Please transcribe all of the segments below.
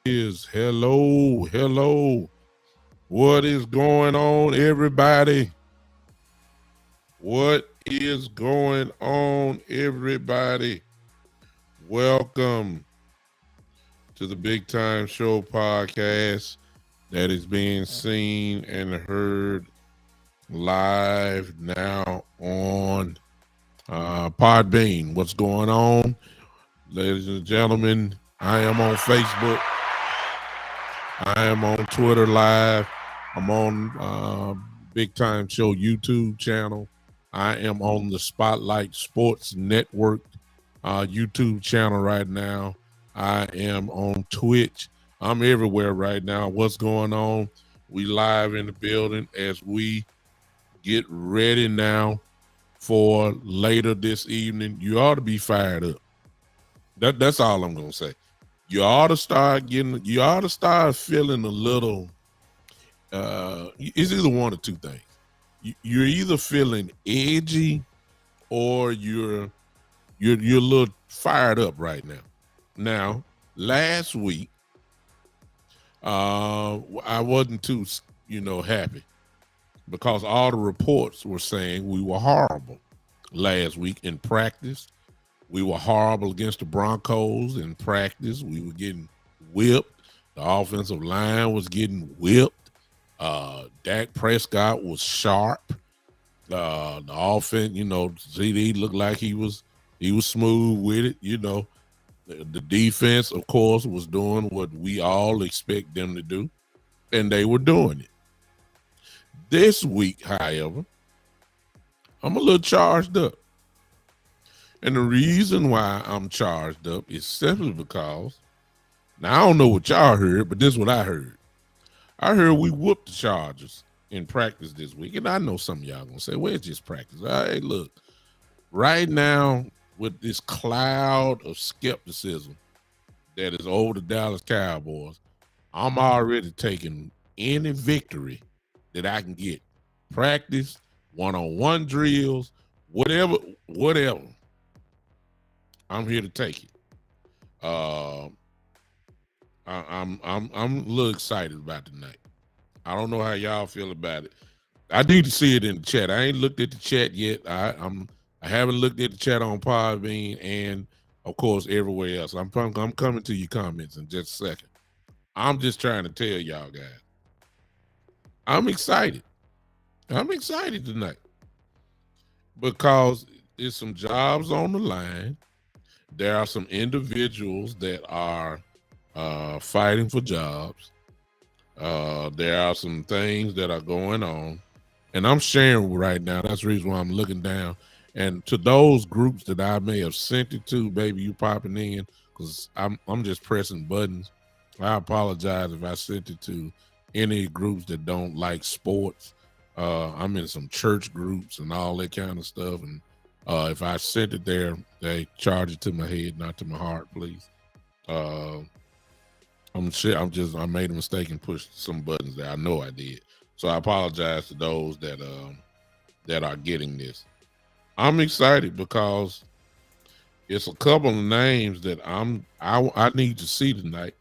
Hello. What is going on, everybody? What is going on, everybody? Welcome to the Big Time Show podcast that is being seen and heard live now on Podbean. What's going on, ladies and gentlemen? I am on Facebook. I am on Twitter Live. I'm on Big Time Show YouTube channel. I am on the Spotlight Sports Network YouTube channel right now. I am on Twitch. I'm everywhere right now. What's going on? We live in the building as we get ready now for later this evening. You ought to be fired up. That's all I'm gonna say. You ought to start feeling a little. It's either one or two things. You're either feeling edgy or you're a little fired up right now. Now, last week, I wasn't too happy because all the reports were saying we were horrible last week in practice. We were horrible against the Broncos in practice. We were getting whipped. The offensive line was getting whipped. Dak Prescott was sharp. The offense, CD looked like he was smooth with it. The defense, of course, was doing what we all expect them to do, and they were doing it. This week, however, I'm a little charged up. And the reason why I'm charged up is simply because, now I don't know what y'all heard, but this is what I heard. I heard we whooped the Chargers in practice this week. And I know some of y'all going to say, well, it's just practice. Hey, look, right now with this cloud of skepticism that is over the Dallas Cowboys, I'm already taking any victory that I can get. Practice, one-on-one drills, whatever. I'm here to take it. I'm a little excited about tonight. I don't know how y'all feel about it. I need to see it in the chat. I ain't looked at the chat yet. I haven't looked at the chat on Podbean and of course everywhere else. I'm coming to your comments in just a second. I'm just trying to tell y'all guys. I'm excited. I'm excited tonight because there's some jobs on the line. There are some individuals that are fighting for jobs. There are some things that are going on, and I'm sharing right now. That's the reason why I'm looking down. And to those groups that I may have sent it to, baby, you popping in because I'm just pressing buttons. I apologize if I sent it to any groups that don't like sports. I'm in some church groups and all that kind of stuff, and if I sent it there, they charge it to my head, not to my heart, please. I made a mistake and pushed some buttons there. I know I did. So I apologize to those that are getting this. I'm excited because it's a couple of names that I need to see tonight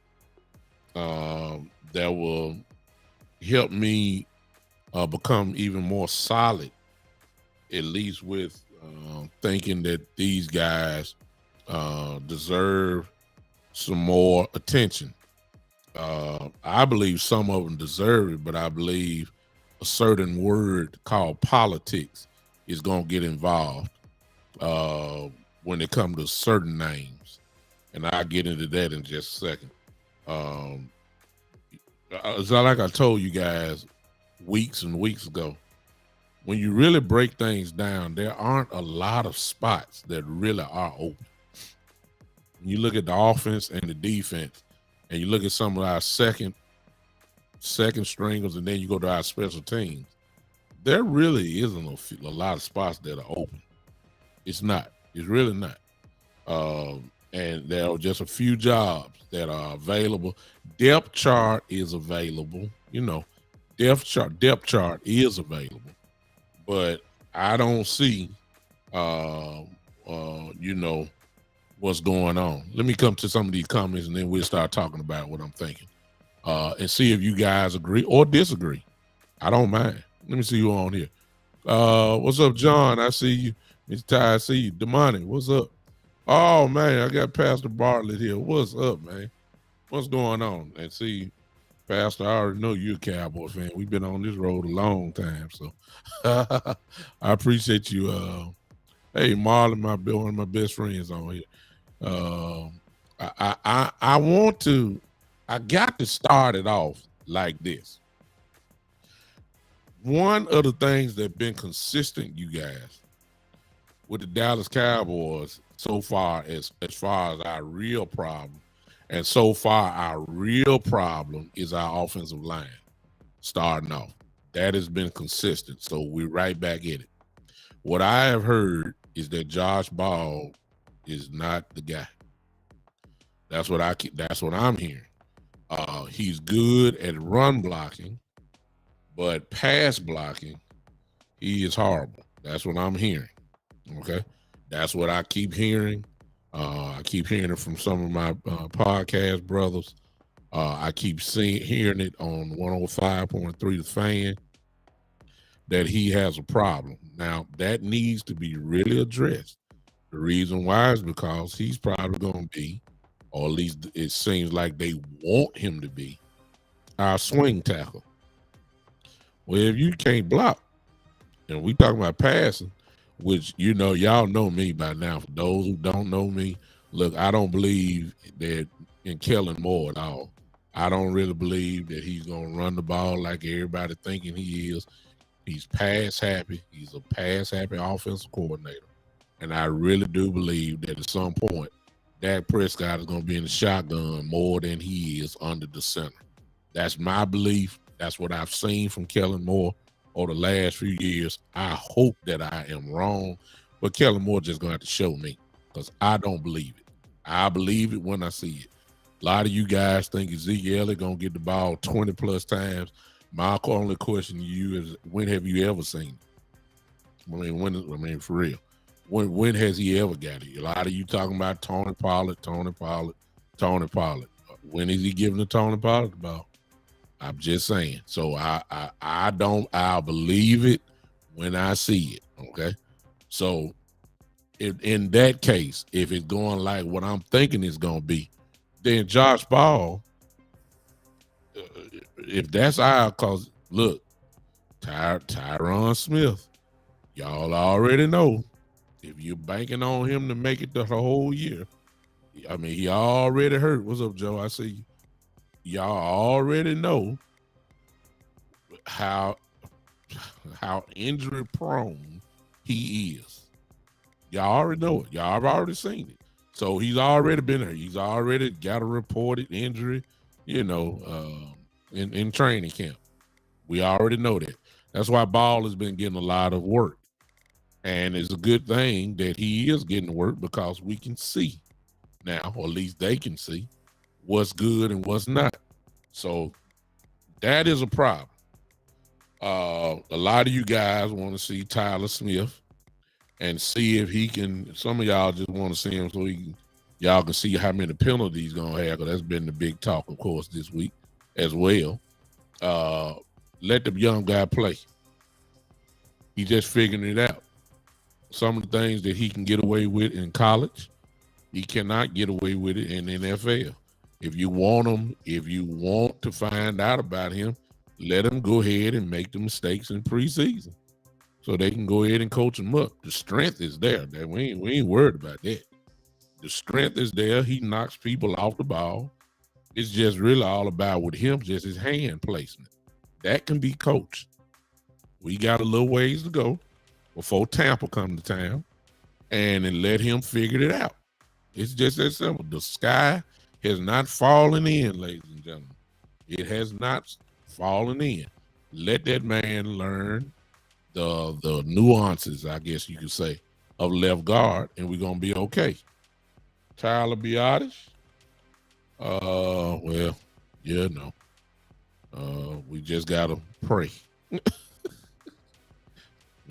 that will help me become even more solid, at least with thinking that these guys deserve some more attention. I believe some of them deserve it, but I believe a certain word called politics is going to get involved when it comes to certain names. And I'll get into that in just a second. It's like I told you guys weeks and weeks ago, when you really break things down, there aren't a lot of spots that really are open. When you look at the offense and the defense, and you look at some of our second stringers, and then you go to our special teams, there really isn't a lot of spots that are open. It's not. It's really not. And there are just a few jobs that are available. Depth chart is available. Depth chart is available. But I don't see, what's going on. Let me come to some of these comments, and then we'll start talking about what I'm thinking, and see if you guys agree or disagree. I don't mind. Let me see who on here. What's up, John? I see you. It's Ty. I see you. Damani, what's up? Oh man, I got Pastor Bartlett here. What's up, man? What's going on? And see, Pastor, I already know you're a Cowboys fan. We've been on this road a long time, so I appreciate you. Hey, Marlon, one of my best friends on here. I want to. I got to start it off like this. One of the things that's been consistent, you guys, with the Dallas Cowboys so far as our real problem, and so far our real problem is our offensive line starting off. That has been consistent, so we're right back in it. What I have heard is that Josh Ball is not the guy. That's what I'm hearing. He's good at run blocking, but pass blocking, he is horrible. That's what I'm hearing. Okay, that's what I keep hearing. I keep hearing it from some of my podcast brothers. I keep hearing it on 105.3 The Fan that he has a problem. Now, that needs to be really addressed. The reason why is because he's probably going to be, or at least it seems like they want him to be, our swing tackle. Well, if you can't block, and we talking about passing, which, y'all know me by now. For those who don't know me, look, I don't believe that in Kellen Moore at all. I don't really believe that he's going to run the ball like everybody thinking he is. He's pass happy. He's a pass happy offensive coordinator. And I really do believe that at some point, Dak Prescott is going to be in the shotgun more than he is under the center. That's my belief. That's what I've seen from Kellen Moore over the last few years. I hope that I am wrong, but Kellen Moore just going to have to show me, because I don't believe it. I believe it when I see it. A lot of you guys think Ezekiel Elliott going to get the ball 20 plus times. My only question to you is, when have you ever seen it? I mean, for real. When has he ever got it? A lot of you talking about Tony Pollard. When is he giving the Tony Pollard the ball? I'm just saying. So I'll believe it when I see it. Okay. So in that case, if it's going like what I'm thinking it's going to be, then Josh Ball, if that's our, cause look, Tyron Smith, y'all already know, if you're banking on him to make it the whole year, I mean, he already hurt. What's up, Joe? I see you. Y'all already know how injury prone he is. Y'all already know it. Y'all have already seen it. So he's already been there. He's already got a reported injury, in training camp. We already know that. That's why Ball has been getting a lot of work. And it's a good thing that he is getting work, because we can see now, or at least they can see, what's good and what's not. So that is a problem. A lot of you guys want to see Tyler Smith and see if he can. Some of y'all just want to see him so y'all can see how many penalties he's going to have, because that's been the big talk, of course, this week as well. Let the young guy play. He's just figuring it out. Some of the things that he can get away with in college, he cannot get away with it in the NFL. If you want to find out about him, let him go ahead and make the mistakes in preseason, so they can go ahead and coach him up. The strength is there. We ain't worried about that. The strength is there. He knocks people off the ball. It's just really all about with him, just his hand placement. That can be coached. We got a little ways to go before Tampa come to town, and then let him figure it out. It's just that simple. The sky has not fallen in, ladies and gentlemen. It has not fallen in. Let that man learn the nuances, I guess you could say, of left guard, and we're going to be okay. Tyler Biadasz? Well, yeah, no. We just got to pray. We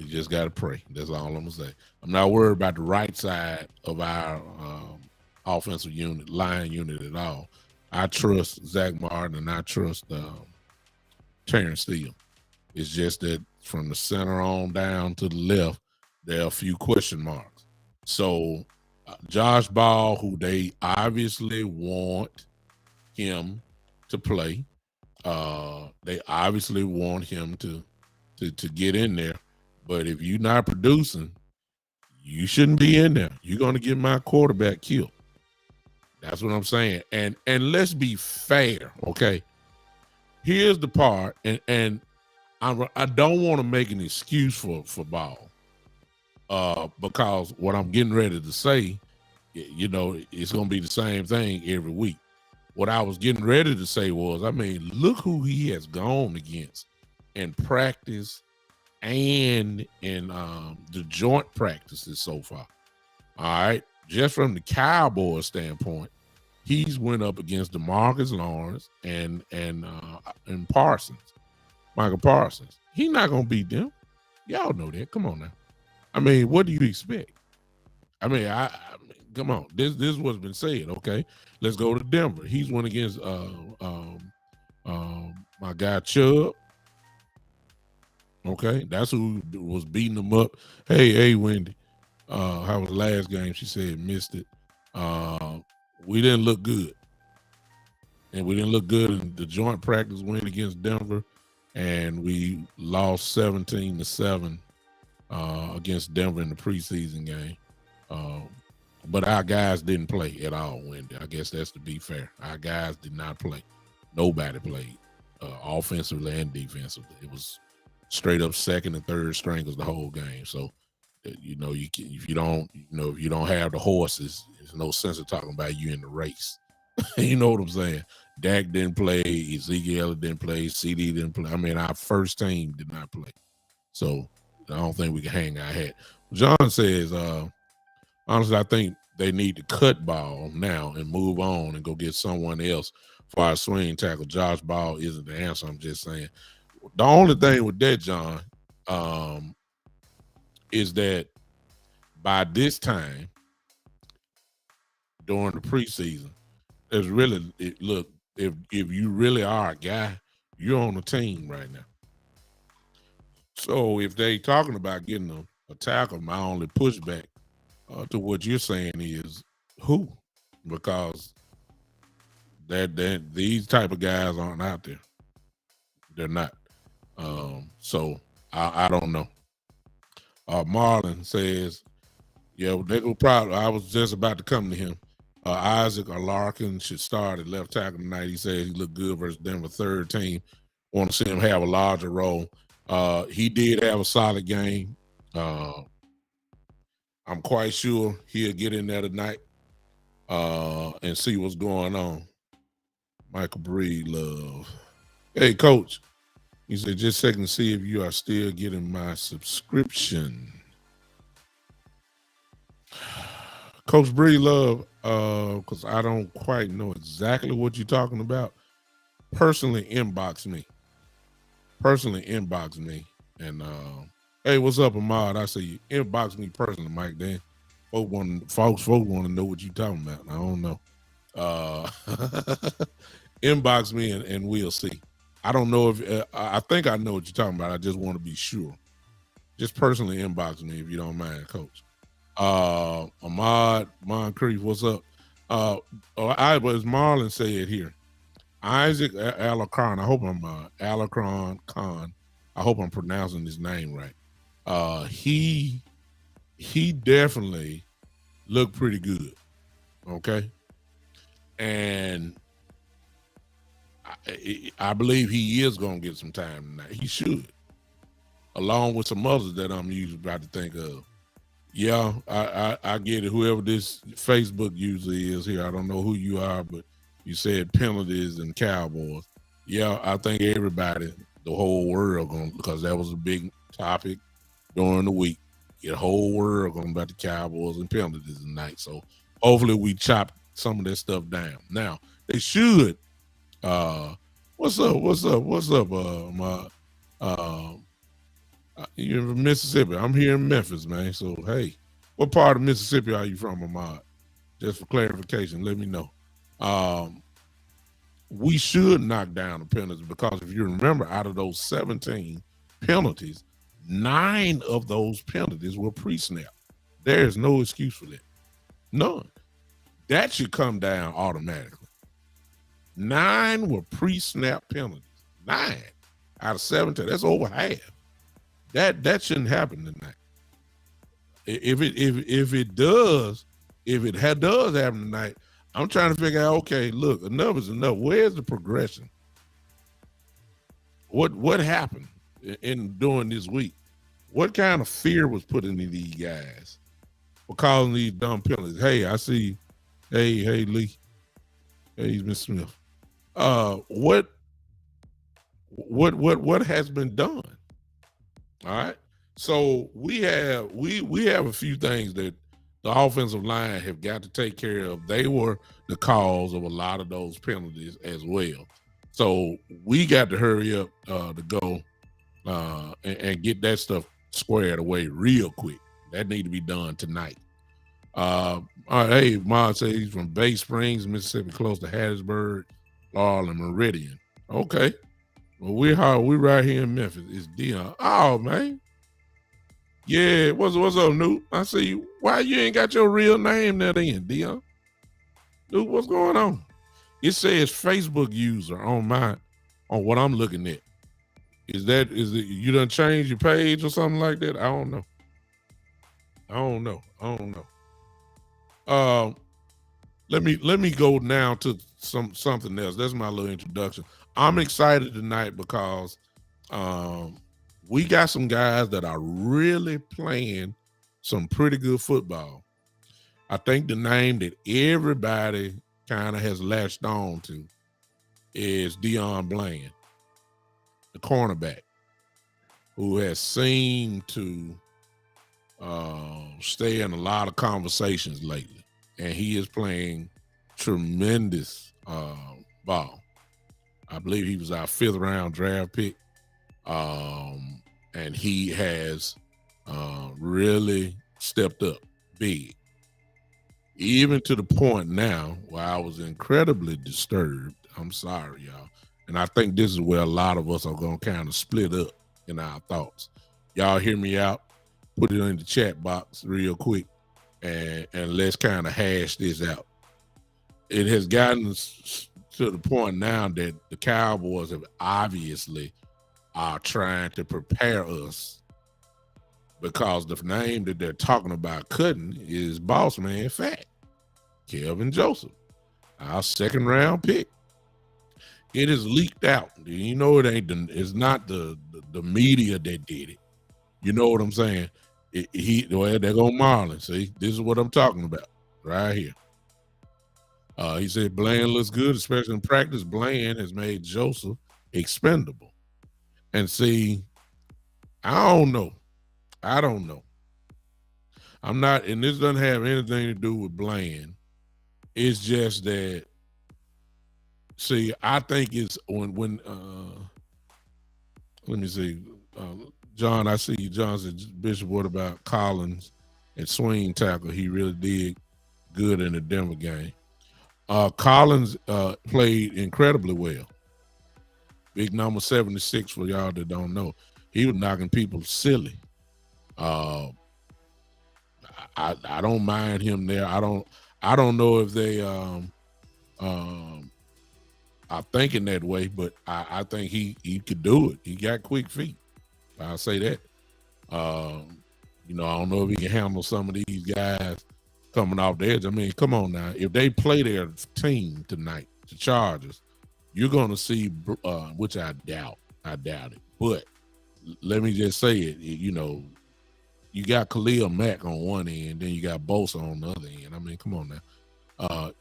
just got to pray. That's all I'm going to say. I'm not worried about the right side of our offensive line unit at all. I trust Zach Martin and I trust Terrence Steele. It's just that from the center on down to the left, there are a few question marks. So Josh Ball, who they obviously want him to play, they obviously want him to get in there. But if you're not producing, you shouldn't be in there. You're going to get my quarterback killed. That's what I'm saying. And let's be fair, okay? Here's the part, and I don't want to make an excuse for Ball, because what I'm getting ready to say, you know, it's going to be the same thing every week. What I was getting ready to say was, I mean, look who he has gone against in practice and in the joint practices so far. All right, just from the Cowboys standpoint, he's went up against DeMarcus Lawrence and Parsons, Michael Parsons. He's not gonna beat them. Y'all know that. Come on now. I mean, what do you expect? I mean, I mean, come on. This is what's been said. Okay, let's go to Denver. He's went against my guy Chubb. Okay, that's who was beating him up. Hey, Wendy. How was the last game? She said missed it. We didn't look good. And we didn't look good in the joint practice win against Denver. And we lost 17-7 against Denver in the preseason game. But our guys didn't play at all, Wendy. I guess that's to be fair. Our guys did not play. Nobody played, offensively and defensively. It was straight up second and third stringers the whole game. So, you know, if you don't have the horses, there's no sense of talking about you in the race. You know what I'm saying? Dak didn't play, Ezekiel didn't play, CD didn't play. I mean, our first team did not play. So I don't think we can hang our hat. John says, honestly, I think they need to cut Ball now and move on and go get someone else for our swing tackle. Josh Ball isn't the answer. I'm just saying. The only thing with that, John, is that by this time during the preseason, there's really look, if you really are a guy, you're on the team right now. So if they talking about getting a tackle, my only pushback to what you're saying is who, because that these type of guys aren't out there. They're not. So I don't know. Marlon says, yeah, they will probably. I was just about to come to him. Isaac or Larkin should start at left tackle tonight. He says he looked good versus Denver third team. Want to see him have a larger role. He did have a solid game. I'm quite sure he'll get in there tonight and see what's going on. Michael Breed love. Hey, Coach. He said, just checking to see if you are still getting my subscription. Coach Bree Love, because I don't quite know exactly what you're talking about. Personally inbox me. And hey, what's up, Ahmad? I say you inbox me personally, Mike. Then folks want to know what you're talking about. I don't know. Inbox me and we'll see. I don't know if I think I know what you're talking about. I just want to be sure. Just personally inbox me if you don't mind, Coach. Ahmad Moncrief, what's up? As Marlon said here, Isaac Alacron. I hope I'm Alacron Khan. I hope I'm pronouncing his name right. He definitely looked pretty good. Okay, and I believe he is going to get some time tonight. He should, along with some others that I'm usually about to think of. Yeah, I get it. Whoever this Facebook user is here, I don't know who you are, but you said penalties and Cowboys. Yeah, I think everybody, the whole world, because that was a big topic during the week. The whole world going about the Cowboys and penalties tonight. So hopefully we chop some of that stuff down. Now they should. What's up? You're from Mississippi. I'm here in Memphis, man. So hey, what part of Mississippi are you from, Ahmad? Just for clarification, let me know. We should knock down the penalties because if you remember, out of those 17 penalties, 9 of those penalties were pre-snap. There is no excuse for that. None. That should come down automatically. 9 were pre-snap penalties. 9 out of 17. That's over half. That shouldn't happen tonight. If it does happen tonight, I'm trying to figure out, okay, look, enough is enough. Where's the progression? What happened during this week? What kind of fear was put into these guys for causing these dumb penalties? Hey, I see. Hey, Lee. Hey, Mr. Smith. What has been done? All right. So we have a few things that the offensive line have got to take care of. They were the cause of a lot of those penalties as well. So we got to hurry up to go and get that stuff squared away real quick. That need to be done tonight. All right, hey, Mon says he's from Bay Springs, Mississippi, close to Hattiesburg, Laurel, and Meridian. Okay. Well, we right here in Memphis. It's Dion. Oh, man. Yeah, what's up, Newt? I see you. Why you ain't got your real name there then, Dion? Newt, what's going on? It says Facebook user on what I'm looking at. Is it you done changed your page or something like that? I don't know. Let me go now to something else. That's my little introduction. I'm excited tonight because we got some guys that are really playing some pretty good football. I think the name that everybody kind of has latched on to is Deion Bland, the cornerback, who has seemed to stay in a lot of conversations lately. And he is playing tremendous ball. I believe he was our 5th round draft pick. And he has really stepped up big. Even to the point now where I was incredibly disturbed. I'm sorry, y'all. And I think this is where a lot of us are going to kind of split up in our thoughts. Y'all hear me out? Put it in the chat box real quick and let's kind of hash this out. It has gotten to the point now that the Cowboys have obviously are trying to prepare us because the name that they're talking about cutting is boss man fat, Kelvin Joseph, our 2nd round pick. It is leaked out. You know, it's not the media that did it. You know what I'm saying? There go Marlon. See, this is what I'm talking about right here. He said Bland looks good, especially in practice. Bland has made Joseph expendable. And see, I don't know. I'm not, and this doesn't have anything to do with Bland. It's just that, see, I think it's when let me see. John, I see you. John said, Bishop, what about Collins and swing tackle? He really did good in the Denver game. Collins played incredibly well. Big number 76 for y'all that don't know. He was knocking people silly. I don't mind him there. I don't know if they are thinking that way, but I think he could do it. He got quick feet. I'll say that. I don't know if he can handle some of these guys coming off the edge. I mean, come on now. If they play their team tonight, the Chargers, you're going to see, which I doubt it. But let me just say it, you got Khalil Mack on one end, then you got Bosa on the other end. I mean, come on now.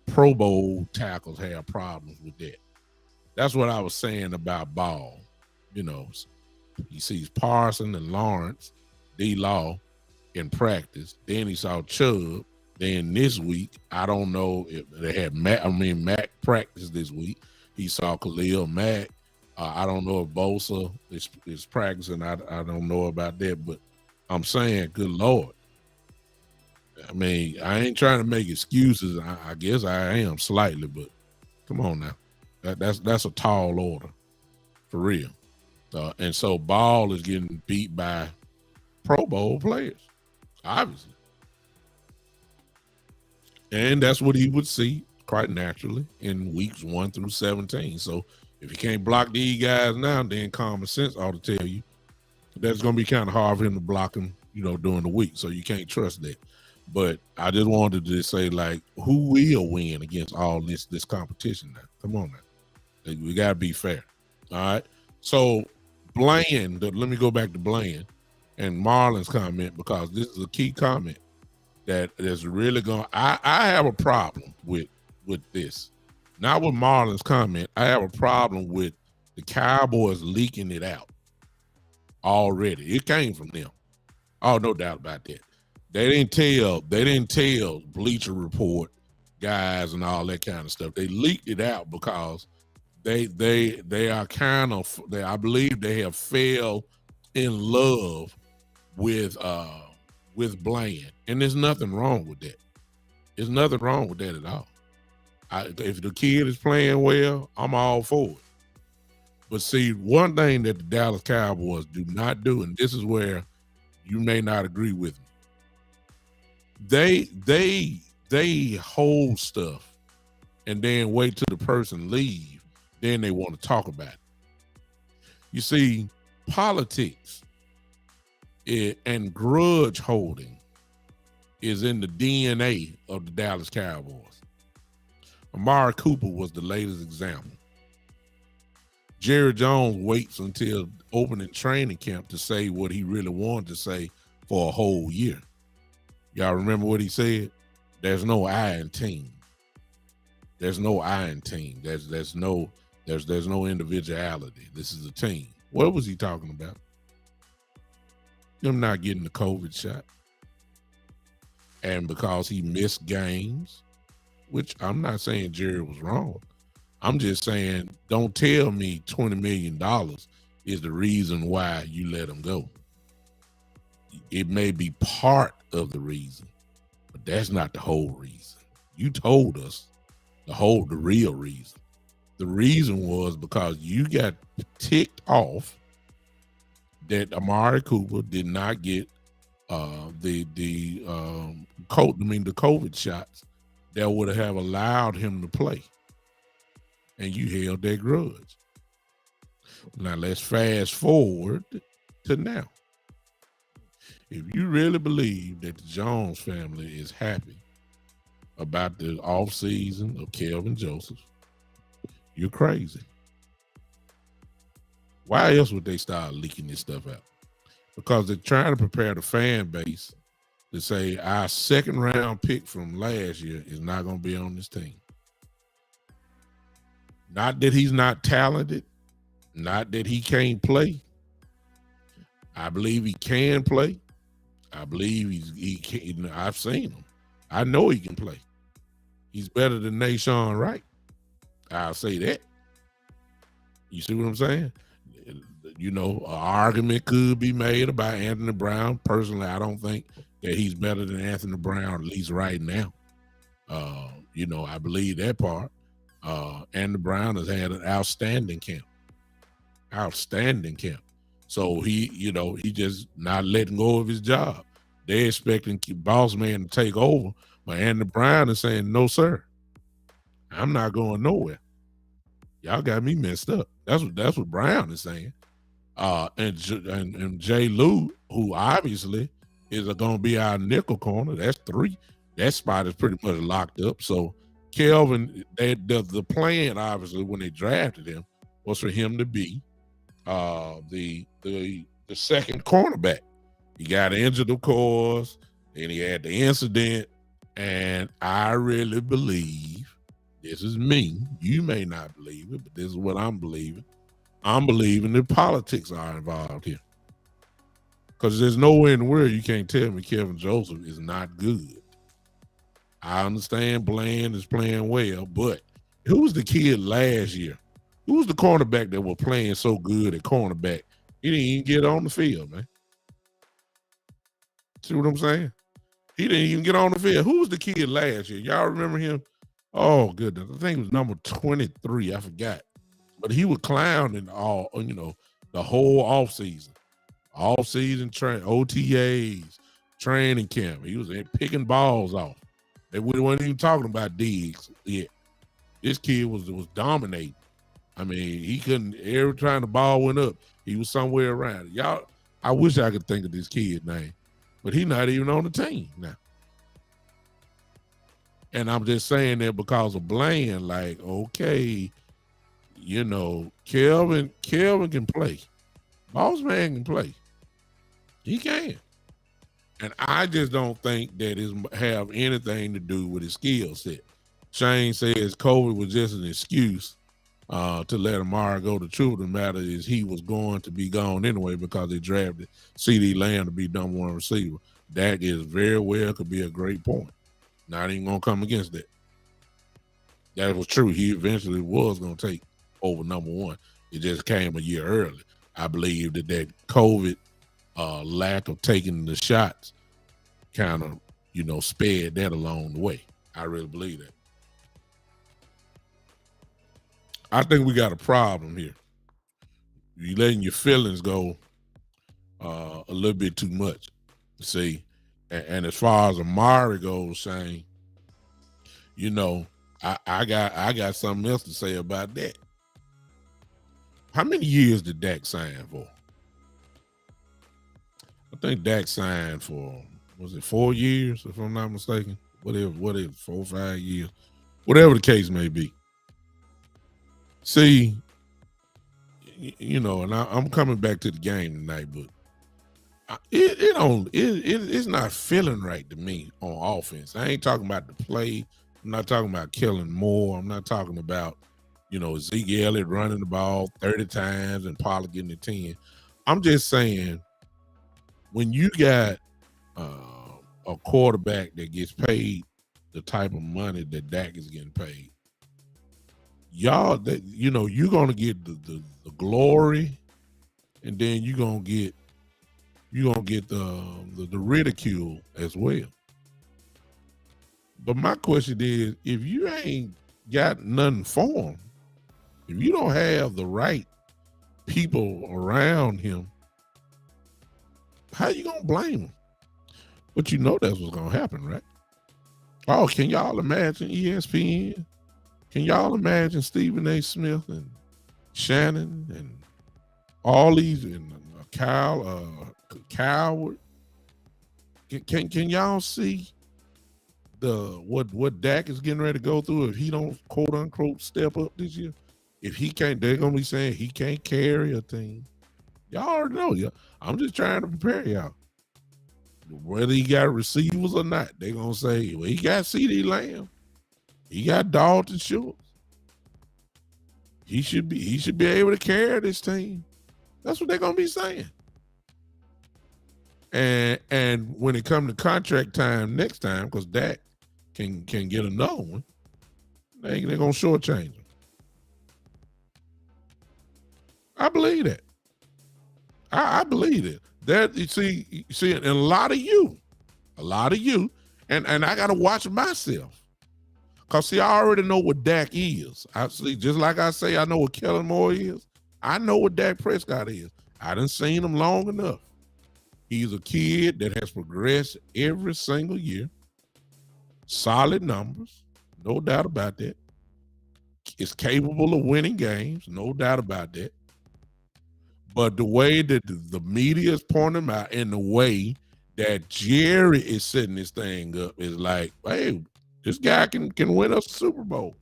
Pro Bowl tackles have problems with that. That's what I was saying about Ball. He sees Parson and Lawrence, D-Law in practice. Then he saw Chubb. Then this week, I don't know if they had Mack practice this week. He saw Khalil Mack. I don't know if Bosa is practicing. I don't know about that, but I'm saying, good Lord. I mean, I ain't trying to make excuses. I guess I am slightly, but come on now. That's a tall order for real. And so Ball is getting beat by Pro Bowl players, obviously. And that's what he would see quite naturally in weeks 1 through 17. So if you can't block these guys now, then common sense ought to tell you that's going to be kind of hard for him to block them, during the week. So you can't trust that. But I just wanted to say, like, who will win against all this competition now? Come on now. We got to be fair. All right. So Bland, let me go back to Bland and Marlon's comment, because this is a key comment that is really going. I have a problem with this. Not with Marlon's comment. I have a problem with the Cowboys leaking it out already. It came from them. Oh, no doubt about that. They didn't tell Bleacher Report guys and all that kind of stuff. They leaked it out because they are kind of, I believe they have fell in love with Bland, and there's nothing wrong with that. There's nothing wrong with that at all. If the kid is playing well, I'm all for it. But see, one thing that the Dallas Cowboys do not do, and this is where you may not agree with me, they hold stuff and then wait till the person leave, then they want to talk about it. You see, politics and grudge holding is in the DNA of the Dallas Cowboys. Amari Cooper was the latest example. Jerry Jones waits until opening training camp to say what he really wanted to say for a whole year. Y'all remember what he said? There's no I in team. There's no I in team. There's no individuality. This is a team. What was he talking about? Him not getting the COVID shot. And because he missed games, which I'm not saying Jerry was wrong. I'm just saying, don't tell me $20 million is the reason why you let him go. It may be part of the reason, but that's not the whole reason. You told us the real reason. The reason was because you got ticked off that Amari Cooper did not get the COVID shots that would have allowed him to play. And you held that grudge. Now let's fast forward to now. If you really believe that the Jones family is happy about the offseason of Kelvin Joseph, you're crazy. Why else would they start leaking this stuff out? Because they're trying to prepare the fan base to say our second round pick from last year is not going to be on this team. Not that he's not talented, not that he can't play. I believe he can play. I believe he can. I've seen him. I know he can play. He's better than Nashawn Wright. I'll say that. You see what I'm saying? An argument could be made about Anthony Brown. Personally, I don't think that he's better than Anthony Brown, at least right now. I believe that part. Anthony Brown has had an outstanding camp. So he just not letting go of his job. They're expecting boss man to take over, but Anthony Brown is saying, no, sir. I'm not going nowhere. Y'all got me messed up. That's what Brown is saying. And Jay Lou, who obviously is going to be our nickel corner. That's 3. That spot is pretty much locked up. So Kelvin, the plan obviously when they drafted him was for him to be the second cornerback. He got injured, of course, and he had the incident. And I really believe, this is me, you may not believe it, but this is what I'm believing. I'm believing that politics are involved here. Because there's nowhere in the world you can't tell me Kevin Joseph is not good. I understand Bland is playing well, but who was the kid last year? Who was the cornerback that was playing so good at cornerback? He didn't even get on the field, man. See what I'm saying? He didn't even get on the field. Who was the kid last year? Y'all remember him? Oh, goodness. I think it was number 23. I forgot. But he was clowning the whole offseason. Off-season OTAs, training camp. He was picking balls off. They wasn't even talking about Diggs yet. This kid was dominating. I mean, he couldn't. Every time the ball went up, he was somewhere around it. Y'all, I wish I could think of this kid's name, but he's not even on the team now. And I'm just saying that because of Bland, like, okay, Kelvin can play. Boss man can play. He can. And I just don't think that it have anything to do with his skill set. Shane says COVID was just an excuse to let Amari go. The truth of the matter is he was going to be gone anyway because they drafted CeeDee Lamb to be number one receiver. That is very well could be a great point. Not even going to come against that. That was true. He eventually was going to take over number one. It just came a year early. I believe that COVID lack of taking the shots kind of, spared that along the way. I really believe that. I think we got a problem here. You're letting your feelings go a little bit too much. See, and as far as Amari goes, saying, I got something else to say about that. How many years did Dak sign for? I think Dak signed for, was it 4 years, if I'm not mistaken? Whatever, 4 or 5 years. Whatever the case may be. See, and I'm coming back to the game tonight, but it's not feeling right to me on offense. I ain't talking about the play. I'm not talking about killing Moore. I'm not talking about, Zeke Elliott running the ball 30 times and Pollard getting the 10. I'm just saying, when you got a quarterback that gets paid the type of money that Dak is getting paid, y'all, that you're gonna get the glory, and then you're gonna get the ridicule as well. But my question is, if you ain't got nothing for him, if you don't have the right people around him, how you gonna blame him? But that's what's gonna happen, right? Oh, can y'all imagine ESPN? Can y'all imagine Stephen A. Smith and Shannon and all these and Coward? Can y'all see what Dak is getting ready to go through if he don't quote unquote step up this year? If he can't, they're gonna be saying he can't carry a team. Y'all already know. I'm just trying to prepare y'all. Whether he got receivers or not, they're gonna say, well, he got CeeDee Lamb. He got Dalton Schultz. He should be able to carry this team. That's what they're gonna be saying. And when it comes to contract time next time, because Dak can get another one, they're gonna shortchange him. I believe that. I believe it. That you see, and a lot of you, and I gotta watch myself. Cause see, I already know what Dak is. I see, just like I say, I know what Kellen Moore is. I know what Dak Prescott is. I done seen him long enough. He's a kid that has progressed every single year. Solid numbers, no doubt about that. Is capable of winning games, no doubt about that. But the way that the media is pointing him out and the way that Jerry is setting this thing up is like, hey, this guy can win us a Super Bowl.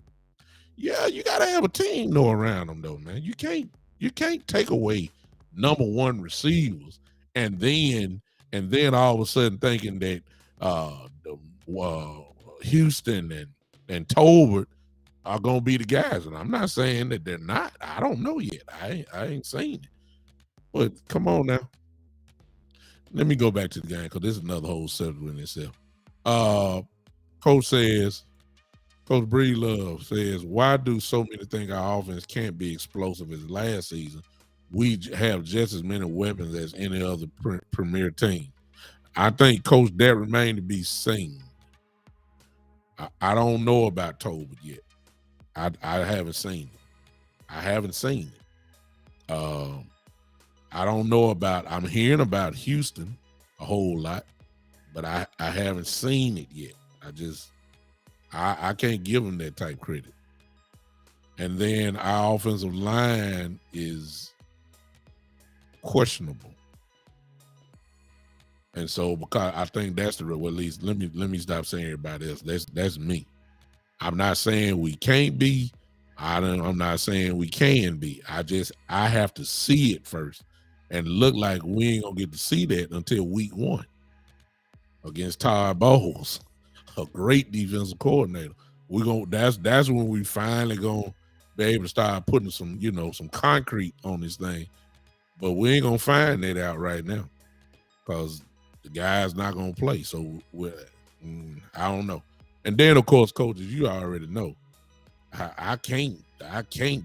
Yeah, you got to have a team though around him though, man. You can't take away number one receivers and then all of a sudden thinking that Houston and Tolbert are gonna be the guys. And I'm not saying that they're not. I don't know yet. I ain't seen it. But come on now. Let me go back to the game because this is another whole subject in itself. Coach Breedlove says, why do so many think our offense can't be explosive as last season? We have just as many weapons as any other premier team. I think Coach that remained to be seen. I don't know about Tolbert yet. I haven't seen it. I haven't seen it. I don't know about. I'm hearing about Houston a whole lot, but I haven't seen it yet. I can't give him that type credit. And then our offensive line is questionable. And so, because I think that's the real, at least let me stop saying everybody else. That's me. I'm not saying we can't be. I'm not saying we can be. I have to see it first, and look like we ain't gonna get to see that until week 1 against Todd Bowles, a great defensive coordinator. That's when we finally gonna be able to start putting some concrete on this thing. But we ain't gonna find that out right now because the guy's not gonna play. So I don't know. And then of course, coaches, you already know, I can't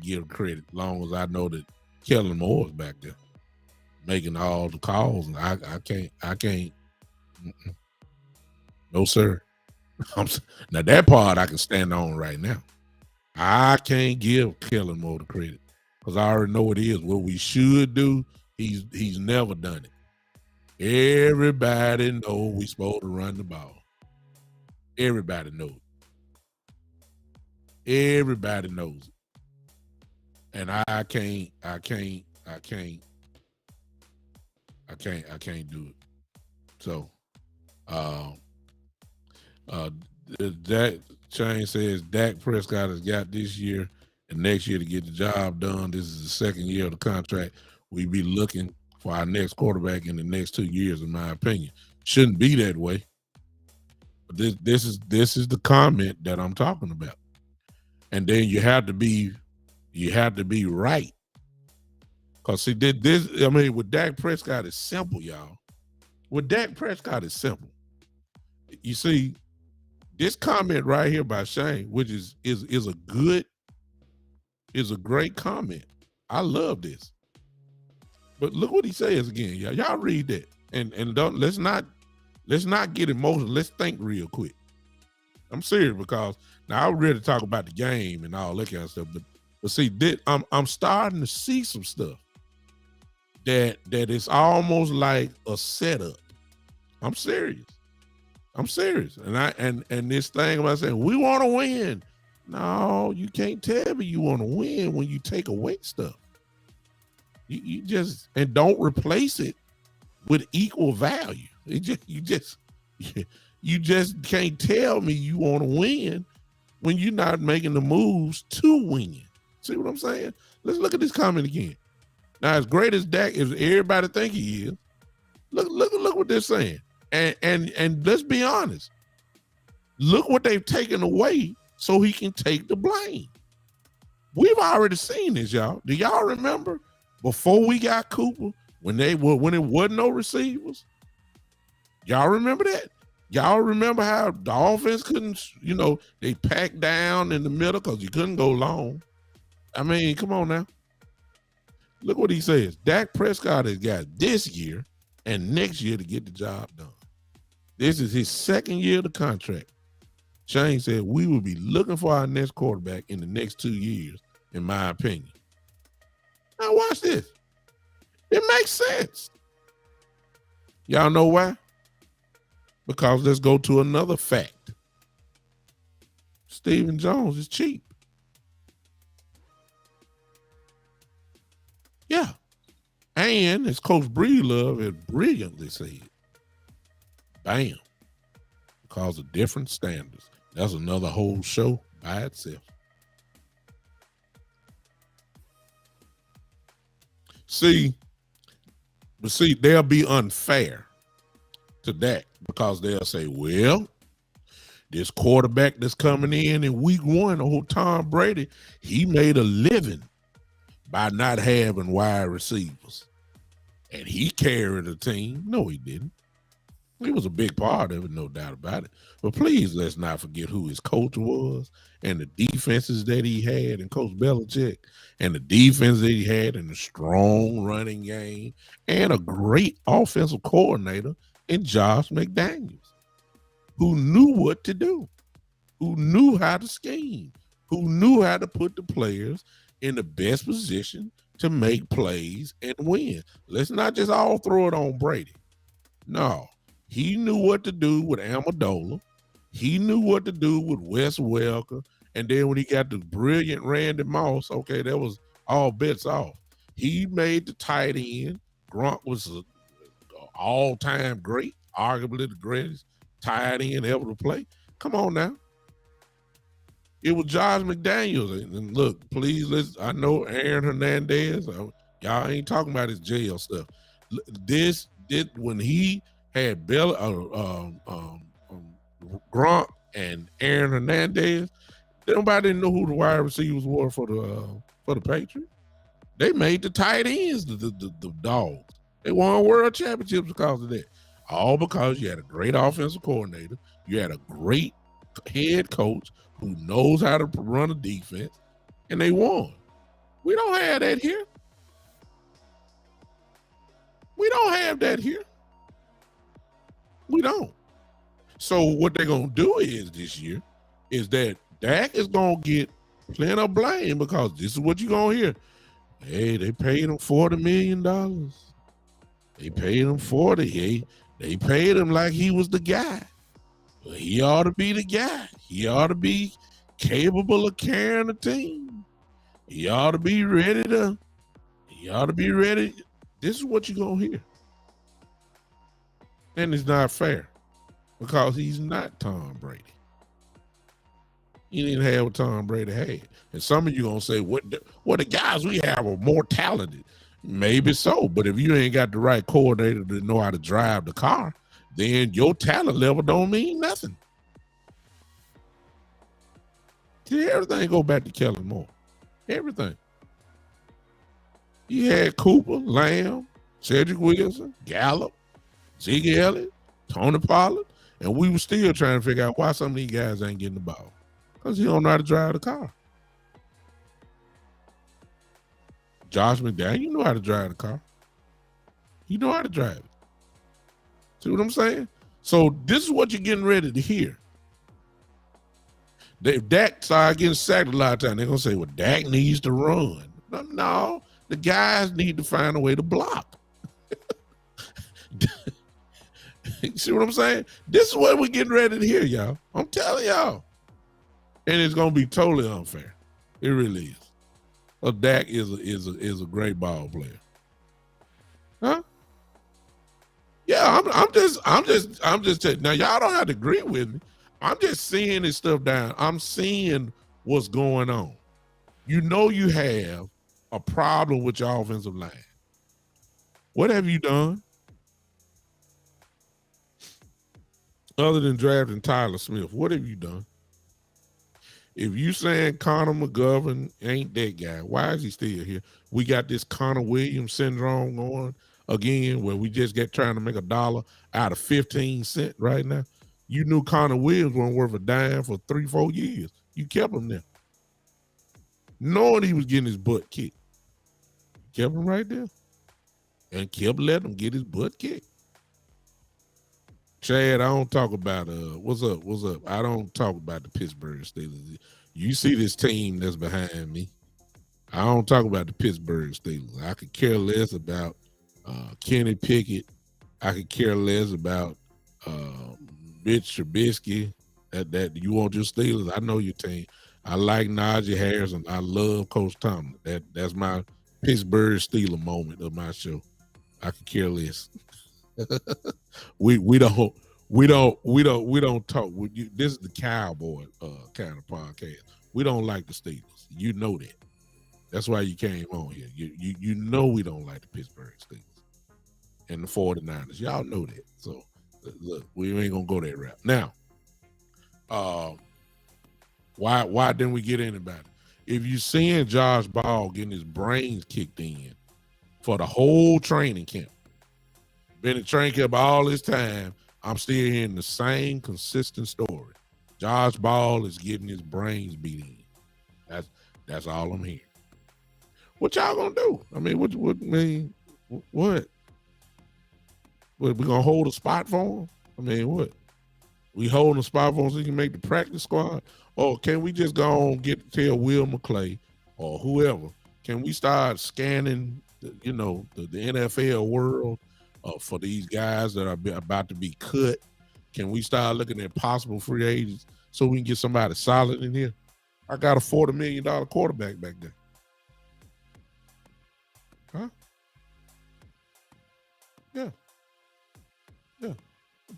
give credit as long as I know that Kellen Moore's back there making all the calls. And I can't. No sir. Now that part I can stand on right now. I can't give Kellen Moore the credit because I already know what it is. What we should do, he's never done it. Everybody knows we supposed to run the ball. Everybody knows. Everybody knows it. And I can't do it. So that Shane says Dak Prescott has got this year and next year to get the job done. This is the second year of the contract. We be looking for our next quarterback in the next 2 years, in my opinion. Shouldn't be that way. But this is the comment that I'm talking about. And then you have to be right. Because see, with Dak Prescott, it's simple, y'all. With Dak Prescott, it's simple. You see, this comment right here by Shane, which is a great comment. I love this. But look what he says again, y'all. Y'all read that. And let's not get emotional. Let's think real quick. I'm serious because now I'm ready to talk about the game and all that kind of stuff. But see, I'm starting to see some stuff that is almost like a setup. I'm serious. And this thing about saying we want to win. No, you can't tell me you want to win when you take away stuff. You just and don't replace it with equal value. You just can't tell me you want to win when you're not making the moves to win. See what I'm saying? Let's look at this comment again. Now, as great as Dak, as everybody think he is, look what they're saying. And let's be honest. Look what they've taken away so he can take the blame. We've already seen this, y'all. Do y'all remember before we got Cooper when it wasn't no receivers? Y'all remember that? Y'all remember how the offense couldn't, they packed down in the middle because you couldn't go long. I mean, come on now. Look what he says. Dak Prescott has got this year and next year to get the job done. This is his second year of the contract. Shane said we will be looking for our next quarterback in the next 2 years, in my opinion. Now watch this. It makes sense. Y'all know why? Because let's go to another fact. Stephen Jones is cheap. Yeah. And as Coach Breedlove has brilliantly said, bam, because of different standards. That's another whole show by itself. See, they'll be unfair to that because they'll say, well, this quarterback that's coming in week 1, old Tom Brady, he made a living by not having wide receivers. And he carried a team. No, he didn't. He was a big part of it, no doubt about it. But please let's not forget who his coach was and the defenses that he had and Coach Belichick and the defense that he had and the strong running game and a great offensive coordinator and Josh McDaniels, who knew what to do, who knew how to scheme, who knew how to put the players in the best position to make plays and win. Let's not just all throw it on Brady. No, he knew what to do with Amendola. He knew what to do with Wes Welker. And then when he got the brilliant Randy Moss, okay, that was all bets off. He made the tight end. Gronk was an all-time great, arguably the greatest tight end ever to play. Come on now. It was Josh McDaniels. And look, please, I know Aaron Hernandez. Y'all ain't talking about his jail stuff. This did when he had Gronk and Aaron Hernandez. Nobody didn't know who the wide receivers were for the Patriots. They made the tight ends the dogs. They won world championships because of that. All because you had a great offensive coordinator. You had a great head coach who knows how to run a defense, and they won. We don't have that here. We don't have that here. We don't. So what they're going to do is this year is that Dak is going to get plenty of blame because this is what you're going to hear. Hey, they paid him $40 million. They paid him 40. Hey, they paid him like he was the guy. Well, he ought to be the guy. He ought to be capable of carrying a team. He ought to be ready. This is what you're going to hear. And it's not fair because he's not Tom Brady. He didn't have what Tom Brady had. And some of you going to say, what the guys we have are more talented. Maybe so, but if you ain't got the right coordinator to know how to drive the car, then your talent level don't mean nothing. See, everything go back to Kellen Moore. Everything. He had Cooper, Lamb, Cedric Wilson, Gallup, Zeke Elliott, Tony Pollard, and we were still trying to figure out why some of these guys ain't getting the ball. Because he don't know how to drive the car. Josh McDaniels, you know how to drive the car. You know how to drive it. See what I'm saying? So this is what you're getting ready to hear. If Dak started getting sacked a lot of times, they're going to say, well, Dak needs to run. No, the guys need to find a way to block. See what I'm saying? This is what we're getting ready to hear, y'all. I'm telling y'all. And it's going to be totally unfair. It really is. Well, Dak is a great ball player. Huh? Yeah, I'm just telling. Now y'all don't have to agree with me. I'm just seeing this stuff down. I'm seeing what's going on. You know you have a problem with your offensive line. What have you done? Other than drafting Tyler Smith, what have you done? If you saying Connor McGovern ain't that guy, why is he still here? We got this Connor Williams syndrome going again, where we just get trying to make $1 out of 15 cents right now. You knew Connor Williams wasn't worth a dime for 3-4 years. You kept him there, knowing he was getting his butt kicked. Kept him right there, and kept letting him get his butt kicked. Chad, I don't talk about what's up. I don't talk about the Pittsburgh Steelers. You see this team that's behind me. I don't talk about the Pittsburgh Steelers. I could care less about Kenny Pickett. I could care less about Mitch Trubisky. That you want your Steelers. I know your team. I like Najee Harris and I love Coach Tomlin. That's my Pittsburgh Steeler moment of my show. I could care less. we don't talk. This is the Cowboy kind of podcast. We don't like the Steelers. You know that. That's why you came on here. You know we don't like the Pittsburgh Steelers and the 49ers. Y'all know that. So look, we ain't gonna go that route. Now, why didn't we get anybody? If you seeing Josh Ball getting his brains kicked in for the whole training camp, been in training camp all this time, I'm still hearing the same consistent story. Josh Ball is getting his brains beat in. That's all I'm hearing. What y'all gonna do? I mean, what? We're gonna hold a spot for him. I mean, what? We holding a spot for him so he can make the practice squad? Or can we just go on tell Will McClay or whoever? Can we start scanning, the NFL world for these guys that are about to be cut? Can we start looking at possible free agents so we can get somebody solid in here? I got a $40 million quarterback back there. Huh? Yeah. Yeah.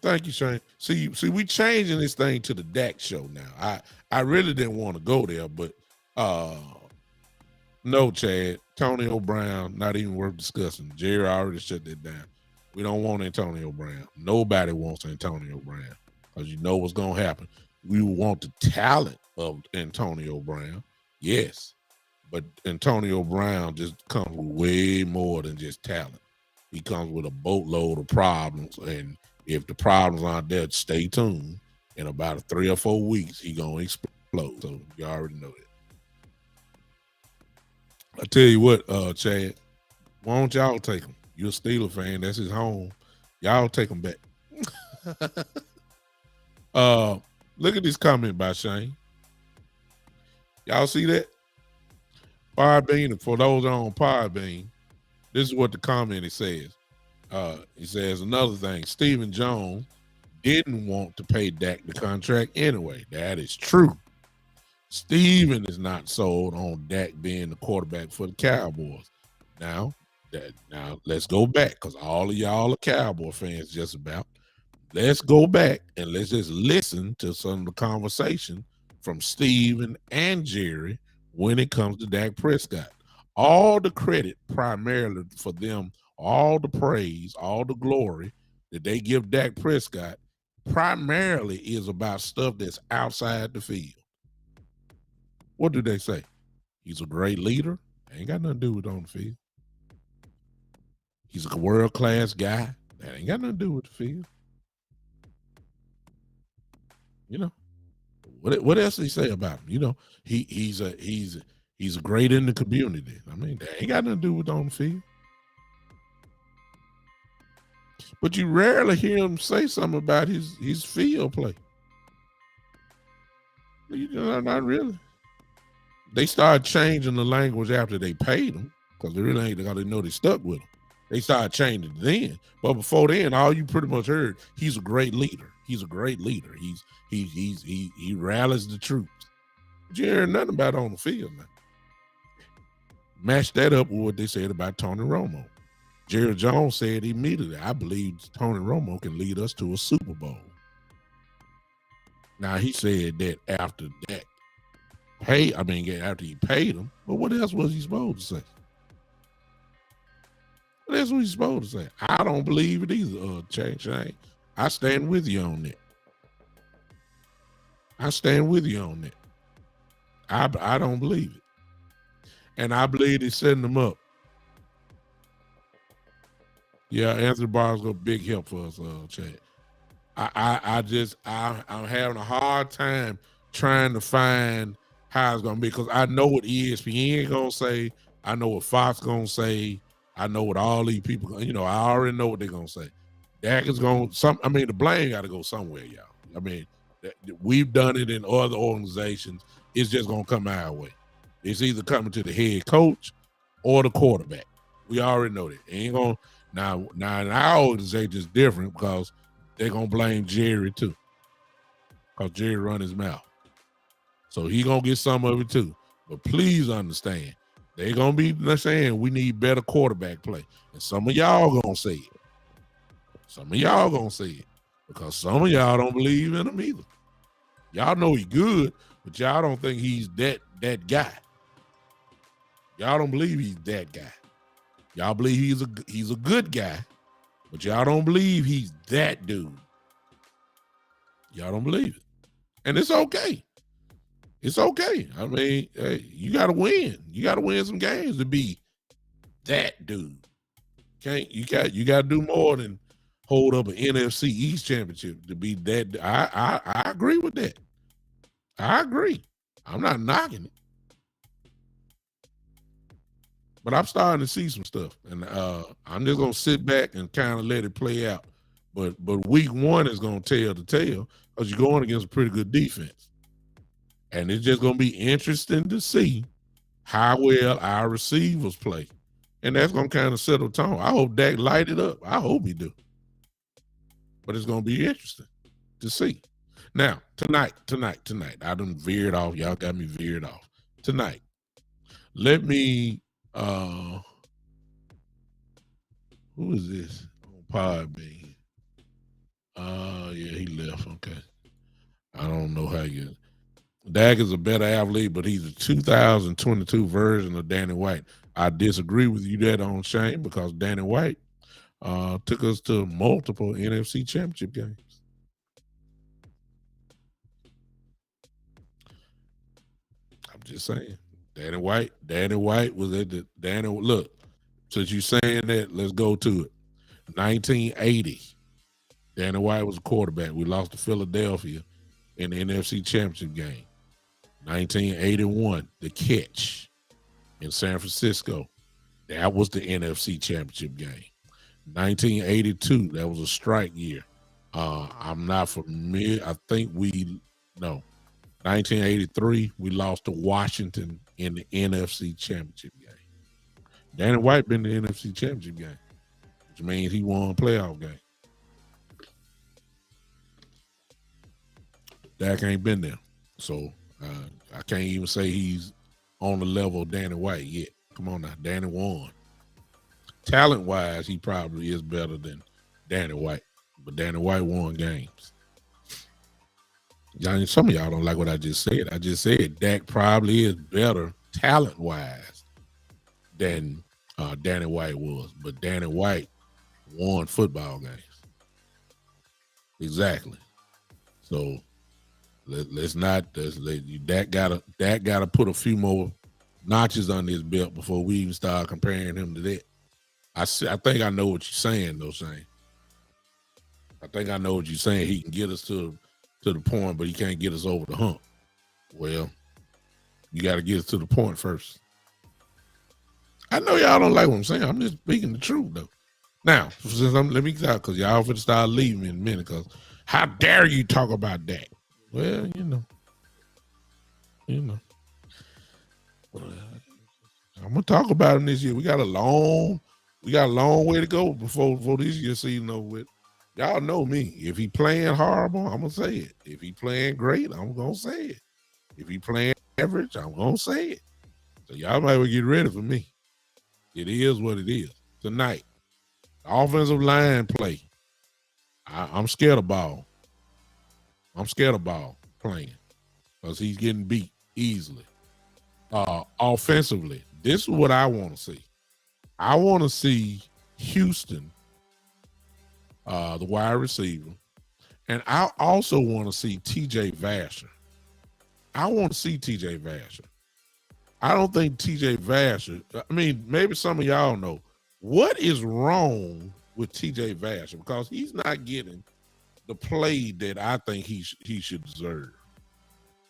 Thank you, Shane. See, we changing this thing to the Dak show now. I really didn't want to go there, but no, Chad. Antonio Brown, not even worth discussing. Jerry already shut that down. We don't want Antonio Brown. Nobody wants Antonio Brown because you know what's going to happen. We want the talent of Antonio Brown, yes, but Antonio Brown just comes with way more than just talent. He comes with a boatload of problems, and if the problems aren't there, stay tuned. In about 3 or 4 weeks, he's going to explode. So you already know that. I tell you what, Chad, why don't y'all take him? You're a Steeler fan. That's his home. Y'all take him back. Look at this comment by Shane. Y'all see that? Podbean, for those on Podbean, this is what the comment it says. It says another thing. Stephen Jones didn't want to pay Dak the contract anyway. That is true. Steven is not sold on Dak being the quarterback for the Cowboys. Now let's go back because all of y'all are Cowboy fans just about. Let's go back and let's just listen to some of the conversation from Steven and Jerry when it comes to Dak Prescott. All the credit primarily for them, all the praise, all the glory that they give Dak Prescott primarily is about stuff that's outside the field. What do they say? He's a great leader. Ain't got nothing to do with on the field. He's a world-class guy. That ain't got nothing to do with the field. You know, what else did he say about him? You know, he's great in the community. I mean, that ain't got nothing to do with on the field. But you rarely hear him say something about his field play. You know, not really. They started changing the language after they paid him because they really ain't because they know they stuck with him. They started changing then, but before then, all you pretty much heard, he's a great leader. He's a great leader. He rallies the troops. But you hear nothing about it on the field now. Match that up with what they said about Tony Romo. Jerry Jones said immediately, I believe Tony Romo can lead us to a Super Bowl. Now he said that after that, after he paid him, but what else was he supposed to say? That's what he's supposed to say. I don't believe it either, Shane. I stand with you on that. I don't believe it. And I believe they're setting them up. Yeah, Anthony Barnes got big help for us, Chad. I'm having a hard time trying to find how it's gonna be because I know what ESPN gonna say, I know what Fox gonna say, I know what all these people, I already know what they're gonna say. Dak is going the blame got to go somewhere, y'all. I mean, we've done it in other organizations. It's just gonna come our way. It's either coming to the head coach or the quarterback. We already know that. It ain't gonna now in our organization is different because they're gonna blame Jerry too. Because Jerry run his mouth. So he gonna get some of it too. But please understand, they're gonna be saying we need better quarterback play. And some of y'all gonna say it. Because some of y'all don't believe in him either. Y'all know he's good, but y'all don't think he's that guy. Y'all don't believe he's that guy. Y'all believe he's a good guy, but y'all don't believe he's that dude. Y'all don't believe it. And it's okay. It's okay. I mean, hey, you got to win. You got to win some games to be that dude. You got to do more than hold up an NFC East championship to be that. I agree with that. I agree. I'm not knocking it. But I'm starting to see some stuff, and I'm just gonna sit back and kind of let it play out. But week one is gonna tell the tale because you're going against a pretty good defense, and it's just gonna be interesting to see how well our receivers play, and that's gonna kind of settle tone. I hope Dak light it up. I hope he do, but it's gonna be interesting to see. Now tonight, I done veered off. Y'all got me veered off. Tonight, let me. Who is this on Podbean? Yeah, he left. Okay, I don't know how you. Dak is a better athlete, but he's a 2022 version of Danny White. I disagree with you that on Shane because Danny White took us to multiple NFC championship games. I'm just saying. Danny White was at the look, since you saying that, let's go to it. 1980. Danny White was a quarterback. We lost to Philadelphia in the NFC championship game. 1981, the catch in San Francisco. That was the NFC championship game. 1982, that was a strike year. I'm not familiar. I think 1983, we lost to Washington in the NFC championship game. Danny White been in the NFC championship game, which means he won a playoff game. Dak ain't been there. So I can't even say he's on the level of Danny White yet. Come on now, Danny won. Talent-wise, he probably is better than Danny White, but Danny White won games. Some of y'all don't like what I just said. I just said Dak probably is better talent-wise than Danny White was, but Danny White won football games. Exactly. So let's not. Dak gotta put a few more notches on his belt before we even start comparing him to that. I think I know what you're saying, though, Shane. I think I know what you're saying. He can get us to the point, but he can't get us over the hump. Well, you got to get us to the point first. I know y'all don't like what I'm saying. I'm just speaking the truth, though. Now, let me talk, because y'all finna start leaving me in a minute, because how dare you talk about that? Well, you know. I'm gonna talk about him this year. We got a long way to go before this year season over with. Y'all know me. If he playing horrible, I'm gonna say it. If he playing great, I'm gonna say it. If he playing average, I'm gonna say it. So y'all might well get ready for me. It is what it is. Tonight, offensive line play. I'm scared of Ball. I'm scared of Ball playing because he's getting beat easily. Offensively, this is what I want to see. I want to see Houston, the wide receiver, and I also want to see T.J. Vasher. I want to see T.J. Vasher. I don't think T.J. Vasher, I mean, maybe some of y'all know, what is wrong with T.J. Vasher? Because he's not getting the play that I think he should deserve.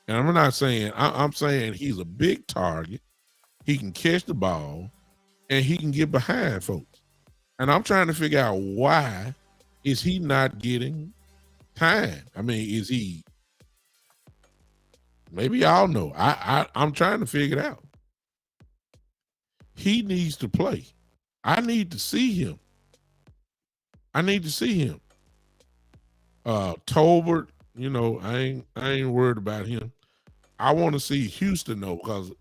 And I'm not saying, I'm saying he's a big target. He can catch the ball, and he can get behind folks. And I'm trying to figure out why is he not getting time? I mean, is he? Maybe y'all know. I'm trying to figure it out. He needs to play. I need to see him. Tolbert, I ain't worried about him. I want to see Houston though, because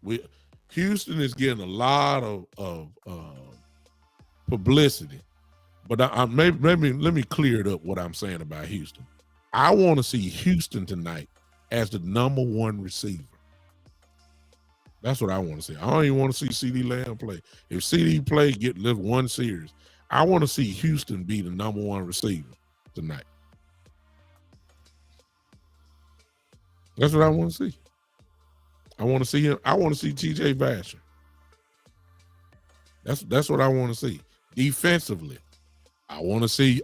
Houston is getting a lot of publicity. But maybe let me clear it up what I'm saying about Houston. I want to see Houston tonight as the number one receiver. That's what I want to see. I don't even want to see CeeDee Lamb play. If CeeDee play, live one series, I want to see Houston be the number one receiver tonight. That's what I want to see. I want to see him. I want to see T.J. Vasher. That's what I want to see. Defensively, I want to see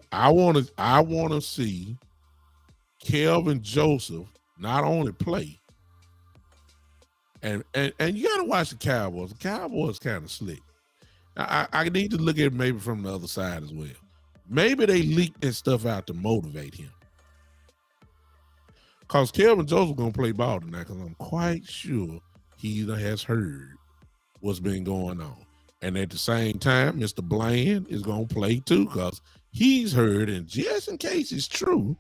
Kelvin Joseph not only play, and you got to watch the Cowboys. The Cowboys kind of slick. I need to look at it maybe from the other side as well. Maybe they leaked that stuff out to motivate him. Because Kelvin Joseph going to play ball tonight because I'm quite sure he has heard what's been going on. And at the same time, Mr. Bland is going to play too because he's heard, and just in case it's true,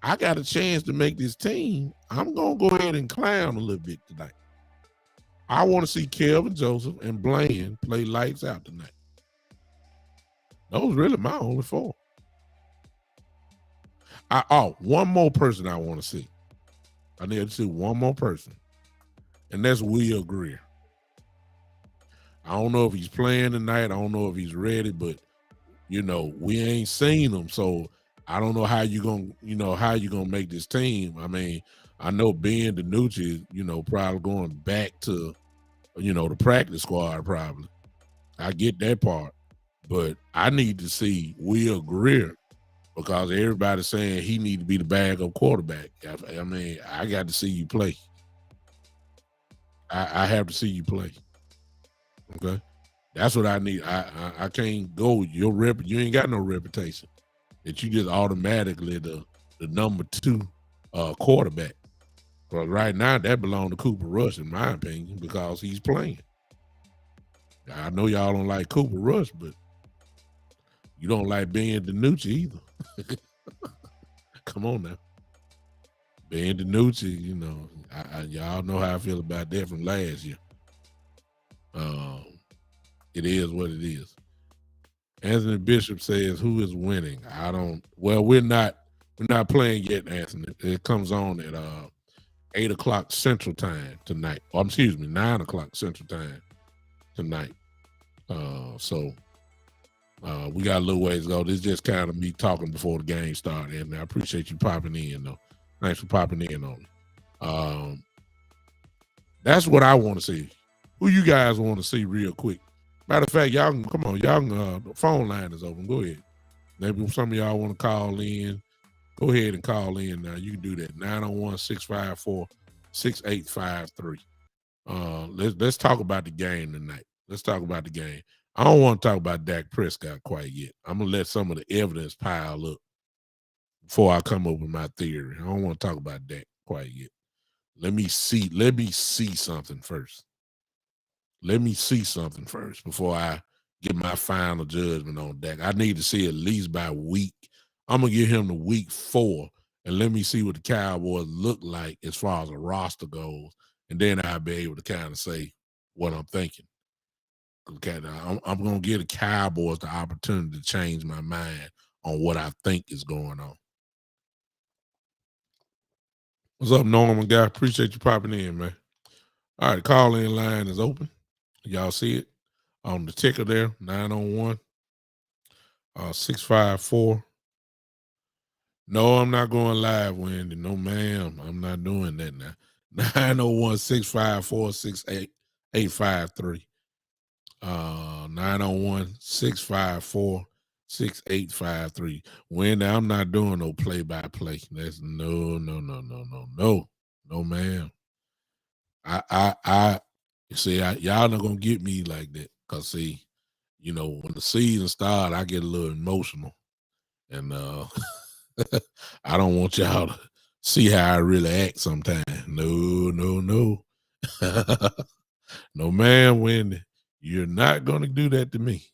I got a chance to make this team. I'm going to go ahead and clown a little bit tonight. I want to see Kelvin Joseph and Bland play lights out tonight. Those really my only four. One more person I want to see. I need to see one more person, and that's Will Greer. I don't know if he's playing tonight. I don't know if he's ready, but we ain't seen him, so I don't know how you gonna make this team. I mean, I know Ben DiNucci, probably going back to, the practice squad probably. I get that part, but I need to see Will Greer because everybody's saying he need to be the backup quarterback. I mean, I got to see you play. I have to see you play. Okay, that's what I need. I can't go your rep. You ain't got no reputation that you just automatically the number 2 quarterback. But right now that belongs to Cooper Rush, in my opinion, because he's playing. I know y'all don't like Cooper Rush, but you don't like Ben DiNucci either. Come on now. Ben DiNucci, y'all know how I feel about that from last year. It is what it is. Anthony Bishop says, "Who is winning?" We're not playing yet, Anthony. It comes on at 8:00 Central Time tonight. Excuse me, 9:00 Central Time tonight. So we got a little ways to go. This is just kind of me talking before the game started, and I appreciate you popping in, though. Thanks for popping in on me. That's what I want to see. Who you guys want to see real quick? Matter of fact, y'all can come on. Y'all can, the phone line is open. Go ahead. Maybe some of y'all want to call in. Go ahead and call in now. You can do that. 901-654-6853. Let's talk about the game tonight. Let's talk about the game. I don't want to talk about Dak Prescott quite yet. I'm gonna let some of the evidence pile up before I come up with my theory. I don't want to talk about Dak quite yet. Let me see something first. Let me see something first before I get my final judgment on Dak. I need to see at least by week. I'm gonna give him the week 4, and let me see what the Cowboys look like as far as a roster goes, and then I'll be able to kind of say what I'm thinking. Okay, I'm gonna give the Cowboys the opportunity to change my mind on what I think is going on. What's up, Norman guy? Appreciate you popping in, man. All right, call in line is open. Y'all see it on the ticker there, 901 654. No, I'm not going live, Wendy. No, ma'am. I'm not doing that now. 901 654 6853. 901 654 6853. Wendy, I'm not doing no play by play. That's no, ma'am. I see, y'all not gonna get me like that. Cause see, when the season started, I get a little emotional. And I don't want y'all to see how I really act sometimes. No. No, man, Wendy. You're not gonna do that to me.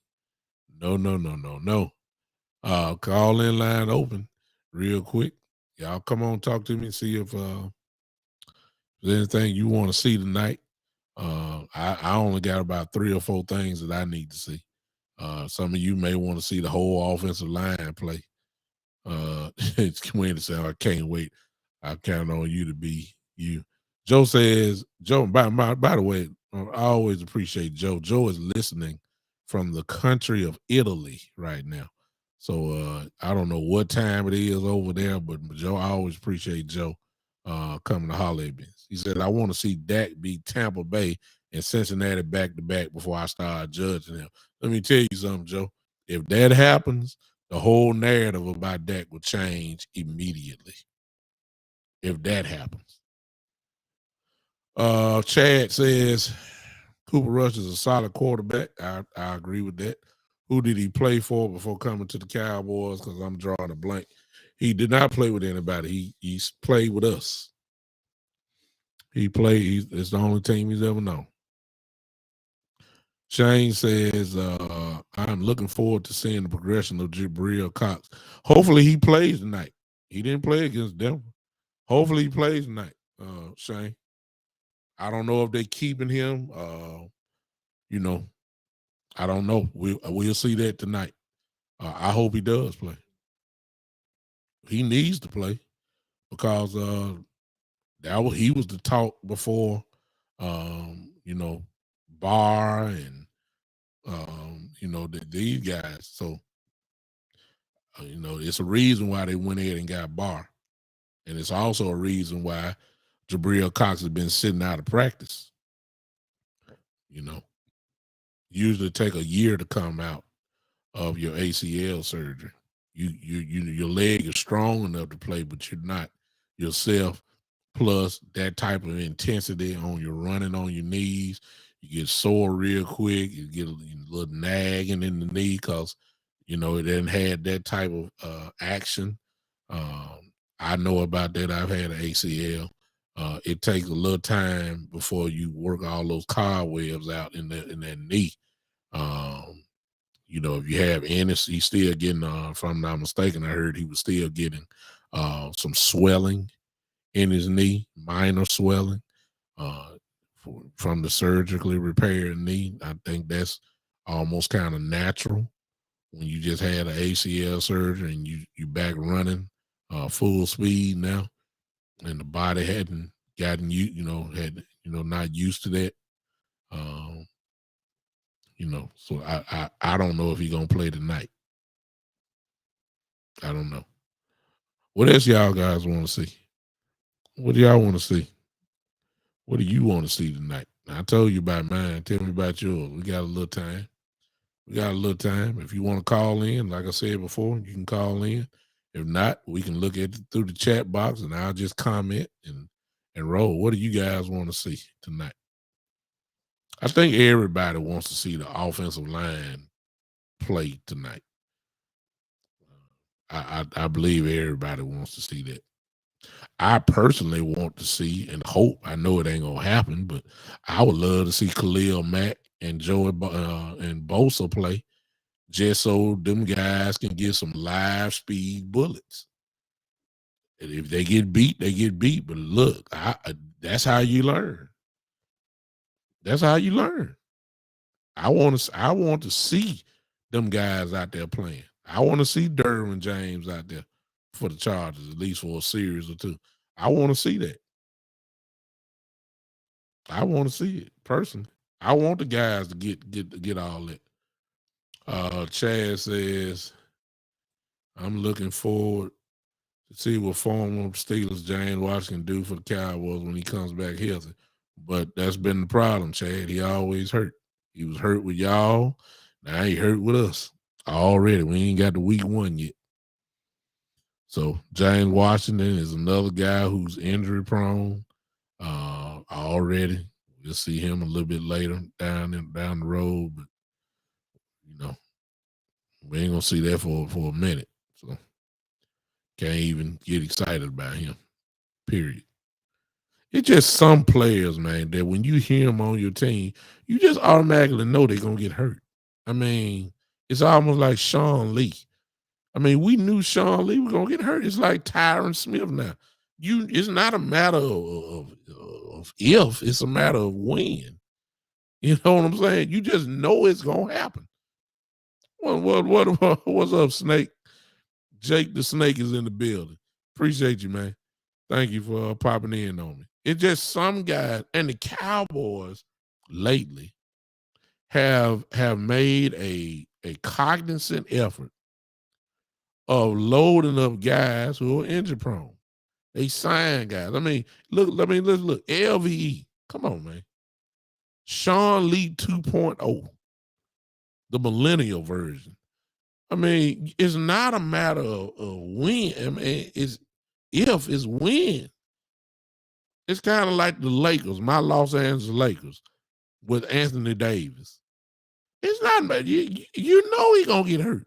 No. Call in line open real quick. Y'all come on, talk to me and see if there's anything you want to see tonight. I only got about 3 or 4 things that I need to see. Some of you may want to see the whole offensive line play. It's Wendy said, "I can't wait. I count on you to be you." Joe says, by the way, I always appreciate Joe. Joe is listening from the country of Italy right now. So I don't know what time it is over there, but Joe, I always appreciate Joe coming to holler at me. He said, "I want to see Dak beat Tampa Bay and Cincinnati back to back before I start judging him." Let me tell you something, Joe. If that happens, the whole narrative about Dak will change immediately. If that happens. Chad says, Cooper Rush is a solid quarterback. I agree with that. Who did he play for before coming to the Cowboys? Because I'm drawing a blank. He did not play with anybody. He's played with us. It's the only team he's ever known. Shane says, I'm looking forward to seeing the progression of Jabril Cox. Hopefully he plays tonight. He didn't play against Denver. Hopefully he plays tonight, Shane. I don't know if they're keeping him. I don't know. We'll see that tonight. I hope he does play. He needs to play because he was the talk before, Barr and these guys. So it's a reason why they went ahead and got Barr, and it's also a reason why Jabril Cox has been sitting out of practice. Usually take a year to come out of your ACL surgery. Your leg is strong enough to play, but you're not yourself. Plus that type of intensity on your running on your knees, you get sore real quick. You get a little nagging in the knee because it didn't had that type of action. I know about that. I've had an ACL. It takes a little time before you work all those cobwebs out in that knee. If you have Ennis, he's still getting, if I'm not mistaken, I heard he was still getting some swelling in his knee, minor swelling from the surgically repaired knee. I think that's almost kind of natural when you just had an ACL surgery and you back running full speed now, and the body hadn't gotten not used to that. So I don't know if he's gonna play tonight. I don't know. What else y'all guys want to see? What do y'all want to see? What do you want to see tonight? I told you about mine. Tell me about yours. We got a little time. If you want to call in, like I said before, you can call in. If not, we can look at it through the chat box and I'll just comment and roll. What do you guys want to see tonight? I think everybody wants to see the offensive line play tonight. I believe everybody wants to see that. I personally want to see and hope. I know it ain't gonna happen, but I would love to see Khalil Mack and Joey and Bosa play, just so them guys can get some live speed bullets. And if they get beat, they get beat. But look, that's how you learn. That's how you learn. I want to see them guys out there playing. I want to see Derwin James out there for the Chargers, at least for a series or two. I want to see that. I want to see it personally. I want the guys to get all that. Chad says, I'm looking forward to see what former Steelers James Washington do for the Cowboys when he comes back healthy. But that's been the problem, Chad. He always hurt. He was hurt with y'all. Now he hurt with us already. We ain't got the week one yet. So James Washington is another guy who's injury prone already. We'll see him a little bit later down the road, but we ain't gonna see that for a minute. So can't even get excited about him. Period. It's just some players, man, that when you hear them on your team, you just automatically know they're gonna get hurt. I mean, it's almost like Sean Lee. I mean, we knew Sean Lee was gonna get hurt. It's like Tyron Smith now. It's not a matter of if, it's a matter of when. You know what I'm saying? You just know it's gonna happen. What's up, Snake? Jake the Snake is in the building. Appreciate you, man. Thank you for popping in on me. It's just some guys, and the Cowboys lately have made a cognizant effort of loading up guys who are injury prone. They sign guys. I mean, let's look. LVE. Come on, man. Sean Lee 2.0, the millennial version. I mean, it's not a matter of when. I mean, it's when. It's kind of like the Lakers, my Los Angeles Lakers. with Anthony Davis. It's not bad. You know he gonna get hurt.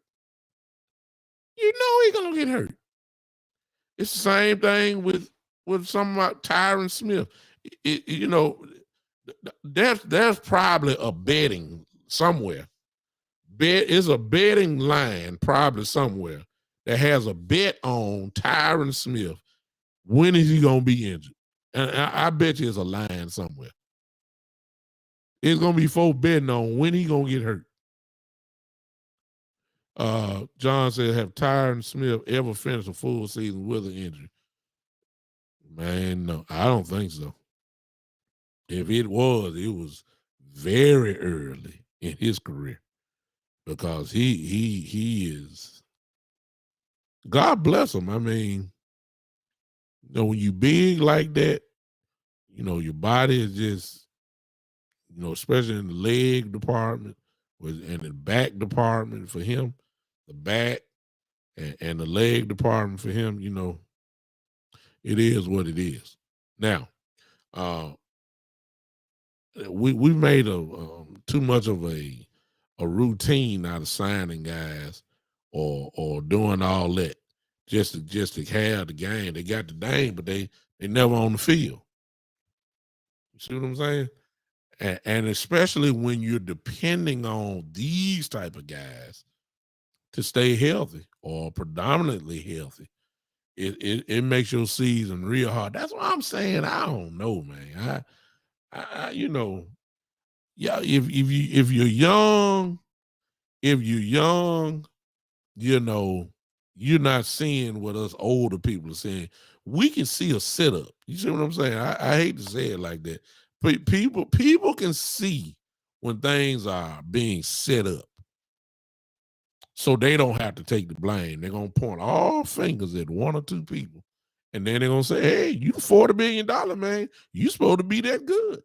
You know he gonna get hurt. It's the same thing with some Tyron Smith. You know, there's probably a betting somewhere. Is a betting line probably somewhere that has a bet on Tyron Smith. When is he gonna be injured? And I bet you it's a line somewhere. It's gonna be folks betting on when he gonna get hurt. John said, have Tyron Smith ever finished a full season with an injury? Man, no, I don't think so. If it was very early in his career because he is. God bless him. I mean, when you big like that, your body is just, especially in the leg department and the back department for him, the back and the leg department for him, it is what it is. Now, we made too much of a routine out of signing guys or doing all that just to have the game. They got the name, but they never on the field. You see what I'm saying? And especially when you're depending on these type of guys to stay healthy or predominantly healthy, it makes your season real hard. That's what I'm saying. I don't know, man. I yeah, if you're young, you're not seeing what us older people are seeing. We can see a setup. You see what I'm saying? I hate to say it like that. But people can see when things are being set up. So they don't have to take the blame. They're gonna point all fingers at one or two people. And then they're gonna say, hey, you $40 billion, man. You supposed to be that good.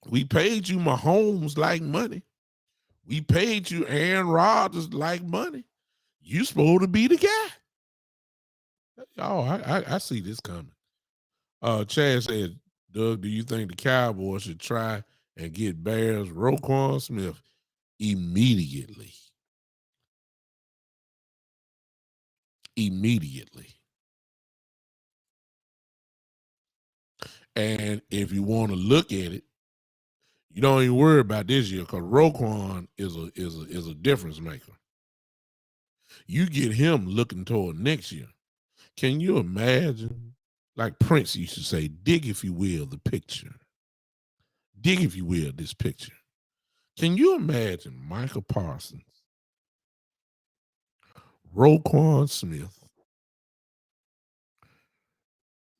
We paid you Mahomes like money. We paid you Aaron Rodgers like money. You supposed to be the guy. Oh, I see this coming. Chad said, Doug, do you think the Cowboys should try and get Bears Roquan Smith immediately? Immediately. And if you want to look at it, you don't even worry about this year because Roquan is a difference maker. You get him looking toward next year. Can you imagine, like Prince used to say, dig, if you will, the picture. Dig, if you will, this picture. Can you imagine Michael Parsons, Roquan Smith,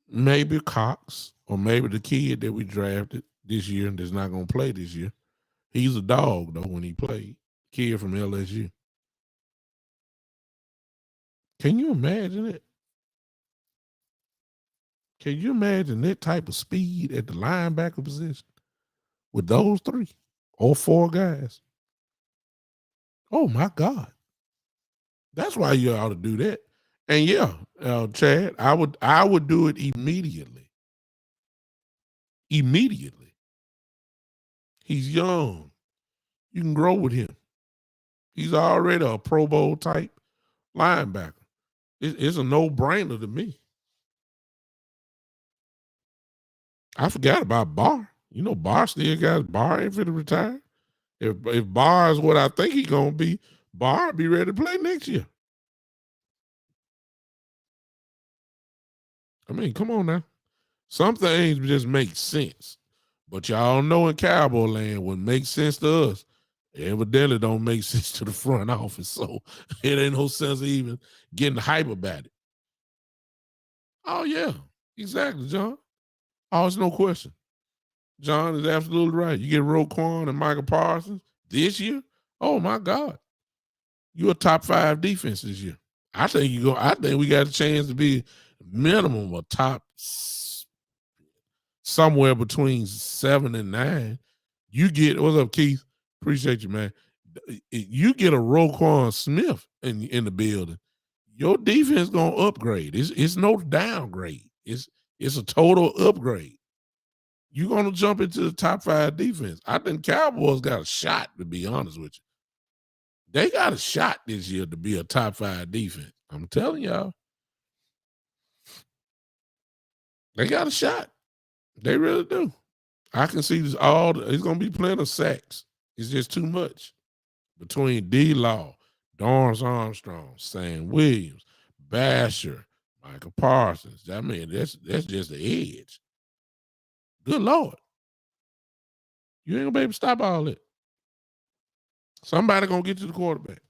maybe Cox, or maybe the kid that we drafted this year and that's not going to play this year? He's a dog, though, when he played. Kid from LSU. Can you imagine it? Can you imagine that type of speed at the linebacker position with those three or four guys? Oh, my God. That's why you ought to do that. And yeah, Chad, I would do it immediately. Immediately. He's young. You can grow with him. He's already a Pro Bowl type linebacker. It's a no-brainer to me. I forgot about Barr. Barr still got Barr ain't fit to retire. If Barr is what I think he's gonna be, Barr be ready to play next year. I mean, come on now. Some things just make sense. But y'all know in Cowboy land what makes sense to us evidently don't make sense to the front office. So it ain't no sense of even getting hype about it. Oh, yeah. Exactly, John. Oh, it's no question. John is absolutely right. You get Roquan and Michael Parsons this year, oh my God. You're a top 5 defense this year. I think we got a chance to be minimum a top somewhere between 7 and 9. You get, what's up, Keith? Appreciate you, man. You get a Roquan Smith in the building, your defense gonna upgrade. It's no downgrade. It's a total upgrade. you're going to jump into the top 5 defense. I think Cowboys got a shot, to be honest with you. They got a shot this year to be a top 5 defense. I'm telling y'all. They got a shot. They really do. I can see this it's going to be plenty of sacks. It's just too much. Between D-Law, Dorrance Armstrong, Sam Williams, Basher, Michael Parsons. I mean, that's just the edge. Good Lord. You ain't going to be able to stop all that. Somebody going to get to the quarterback.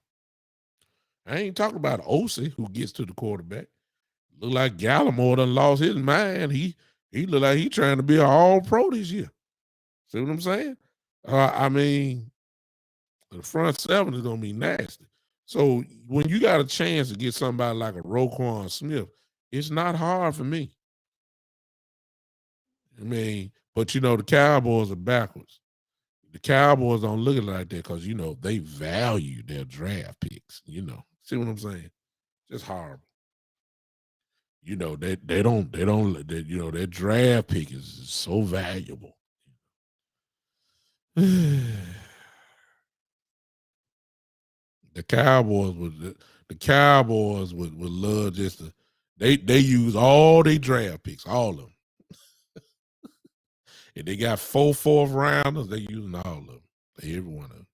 I ain't talking about Osei who gets to the quarterback. Look like Gallimore done lost his mind. He look like he trying to be an all-pro this year. See what I'm saying? I mean, the front seven is going to be nasty. So when you got a chance to get somebody like a Roquan Smith, it's not hard for me. I mean, but the Cowboys are backwards. The Cowboys don't look at it like that because they value their draft picks. See what I'm saying? Just horrible. They don't. Their draft pick is so valuable. The Cowboys would love just to. They use all their draft picks, all of them. If they got 4 fourth rounders, they using all of them. Every one of them.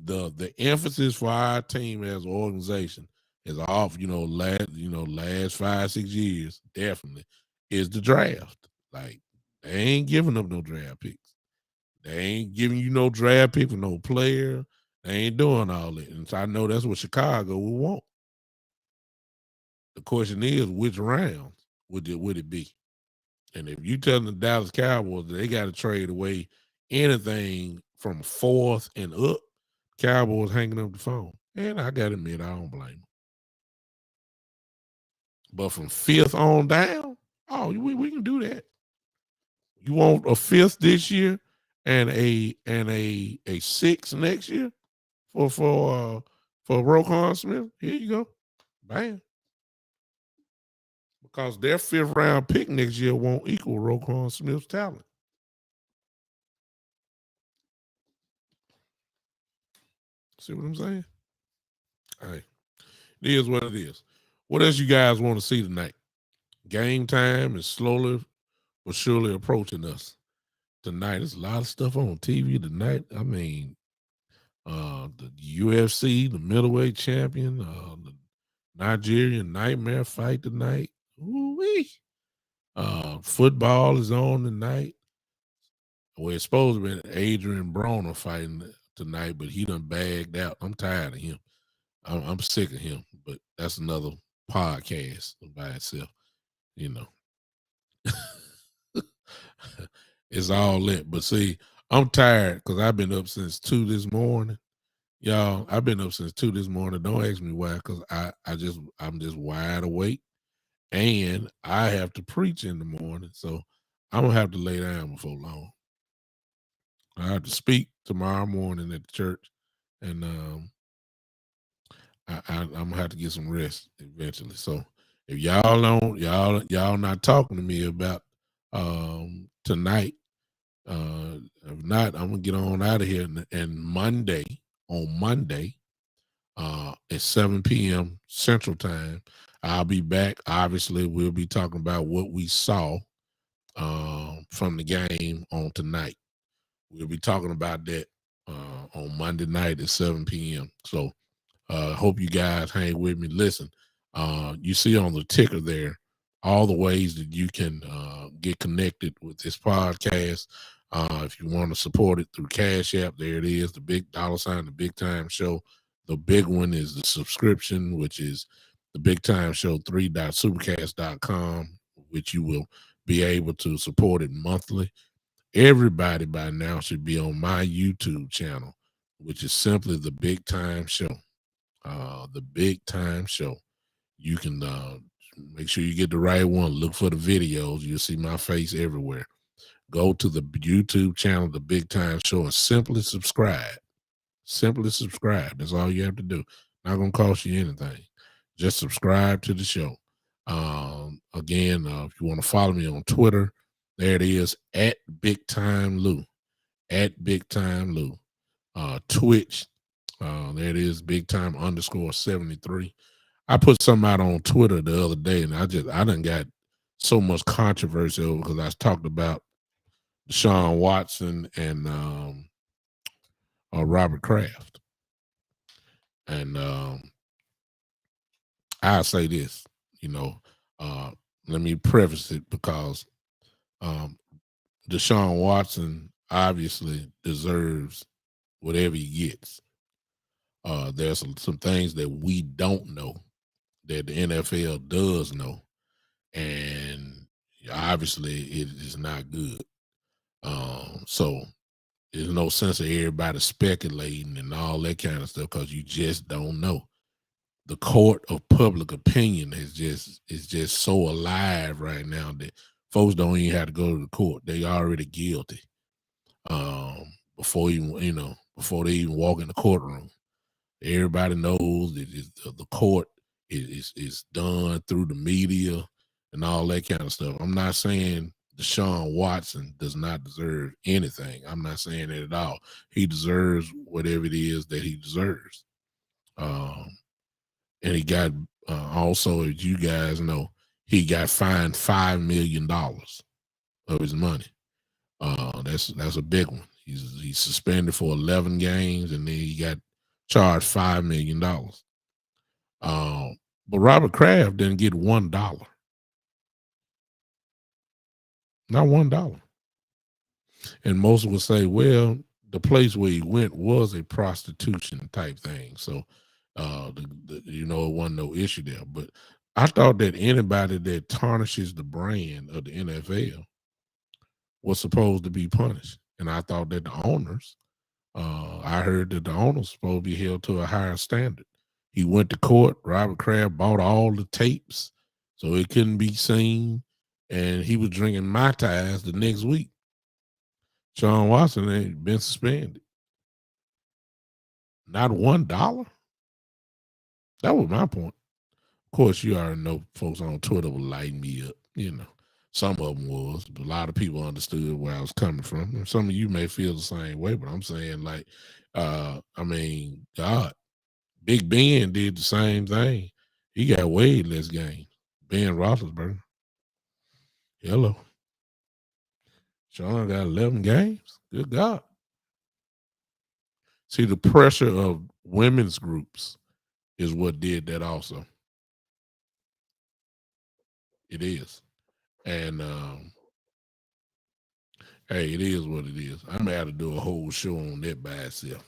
The emphasis for our team as an organization is off, last 5-6 years, definitely, is the draft. Like, they ain't giving up no draft picks. They ain't giving you no draft pick for no player. They ain't doing all that. And so I know that's what Chicago will want. The question is, which rounds would it be? And if you tell the Dallas Cowboys that they got to trade away anything from 4th and up, Cowboys hanging up the phone. And I got to admit, I don't blame them. But from 5th on down, we can do that. You want a 5th this year and a 6th next year for Roquan Smith? Here you go. Bam. Because their 5th round pick next year won't equal Roquan Smith's talent. See what I'm saying? All right. It is what it is. What else you guys want to see tonight? Game time is slowly but surely approaching us. Tonight, there's a lot of stuff on TV tonight. I mean, the UFC, the middleweight champion, the Nigerian Nightmare fight tonight. Ooh-wee. Football is on tonight. Well, it's supposed to be Adrian Broner fighting tonight, but he done bagged out. I'm tired of him. I'm sick of him, but that's another podcast by itself, It's all lit. But see, I'm tired because I've been up since 2 this morning. Y'all, I've been up since 2 this morning. Don't ask me why, because I'm just wide awake. And I have to preach in the morning. So I'm gonna have to lay down before long. I have to speak tomorrow morning at the church. And I'm gonna have to get some rest eventually. So if y'all don't, y'all not talking to me about tonight, if not, I'm gonna get on out of here. And on Monday, at 7 p.m. Central Time, I'll be back. Obviously, we'll be talking about what we saw from the game on tonight. We'll be talking about that on Monday night at 7 p.m. So hope you guys hang with me. Listen, you see on the ticker there all the ways that you can get connected with this podcast. If you want to support it through Cash App, there it is, the big $, the Big Time Show. The big one is the subscription, which is the Big Time Show 3.supercast.com, which you will be able to support it monthly. Everybody by now should be on my YouTube channel, which is simply the Big Time Show. The Big Time Show. You can make sure you get the right one. Look for the videos. You'll see my face everywhere. Go to the YouTube channel, the Big Time Show, and simply subscribe. Simply subscribe. That's all you have to do. Not going to cost you anything. Just subscribe to the show. Again, if you want to follow me on Twitter, There it is, at Big Time Lou. At Big Time Lou. Twitch. There it is, Big Time _73. I put something out on Twitter the other day, and I done got so much controversy over because I talked about Deshaun Watson and Robert Kraft. And I'll say this, let me preface it because Deshaun Watson obviously deserves whatever he gets. There's some things that we don't know that the NFL does know, and obviously it is not good. So there's no sense of everybody speculating and all that kind of stuff because you just don't know. The court of public opinion is just so alive right now that folks don't even have to go to the court. They already guilty before they even walk in the courtroom. Everybody knows that the court is done through the media and all that kind of stuff. I'm not saying Deshaun Watson does not deserve anything. I'm not saying that at all. He deserves whatever it is that he deserves. And he got also, as you guys know, he got fined $5 million of his money. That's a big one. He's suspended for 11 games, and then he got charged $5 million. But Robert Kraft didn't get $1. Not $1. And most would say, well, the place where he went was a prostitution type thing. So, it wasn't no issue there. But I thought that anybody that tarnishes the brand of the NFL was supposed to be punished. And I thought that the owners, I heard that the owners supposed to be held to a higher standard. He went to court. Robert Kraft bought all the tapes so it couldn't be seen. And he was drinking Mai Tais the next week. Sean Watson ain't been suspended. Not $1. That was my point. Of course, you already know folks on Twitter will light me up. Some of them was, but a lot of people understood where I was coming from. And some of you may feel the same way, but I'm saying God, Big Ben did the same thing. He got way less games. Ben Roethlisberger. Hello. Sean got 11 games. Good God. See, the pressure of women's groups is what did that also. It is. And hey, it is what it is. I'm going to have to do a whole show on that by itself.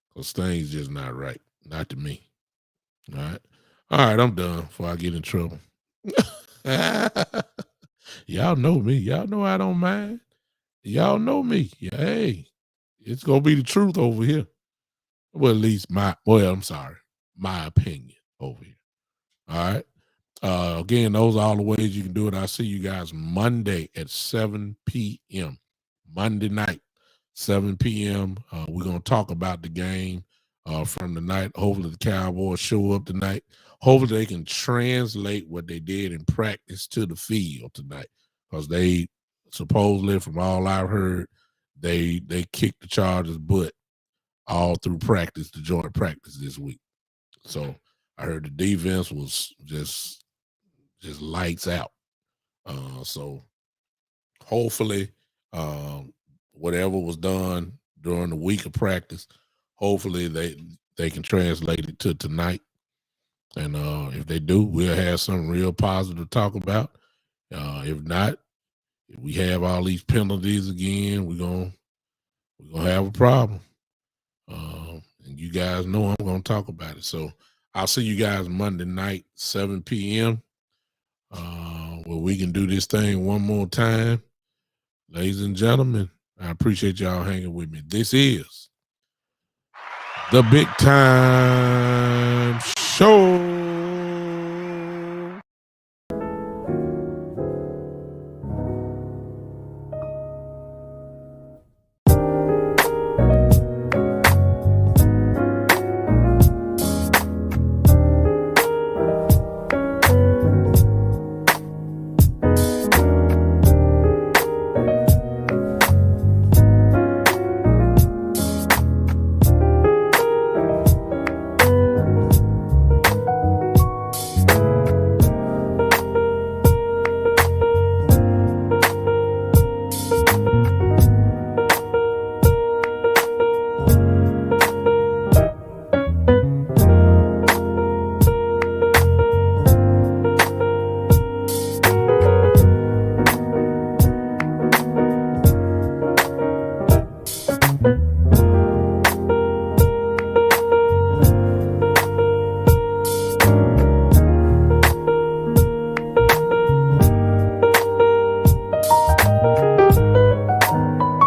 Because things just not right. Not to me. All right. All right, I'm done before I get in trouble. Y'all know me. Y'all know I don't mind. Y'all know me. Hey, it's going to be the truth over here. Well, at least my opinion over here. All right. Again, those are all the ways you can do it. I'll see you guys Monday at 7 p.m. Monday night, 7 p.m. We're going to talk about the game from the night. Hopefully the Cowboys show up tonight. Hopefully they can translate what they did in practice to the field tonight, because they supposedly, from all I've heard, they kicked the Chargers' butt all through practice, the joint practice this week. So I heard the defense was just lights out. So hopefully whatever was done during the week of practice, hopefully they can translate it to tonight. And if they do, we'll have something real positive to talk about. If not, if we have all these penalties again, we're gonna have a problem. And you guys know I'm gonna talk about it. So I'll see you guys Monday night, 7 p.m. Where we can do this thing one more time. Ladies and gentlemen, I appreciate y'all hanging with me. This is the Big Time Show.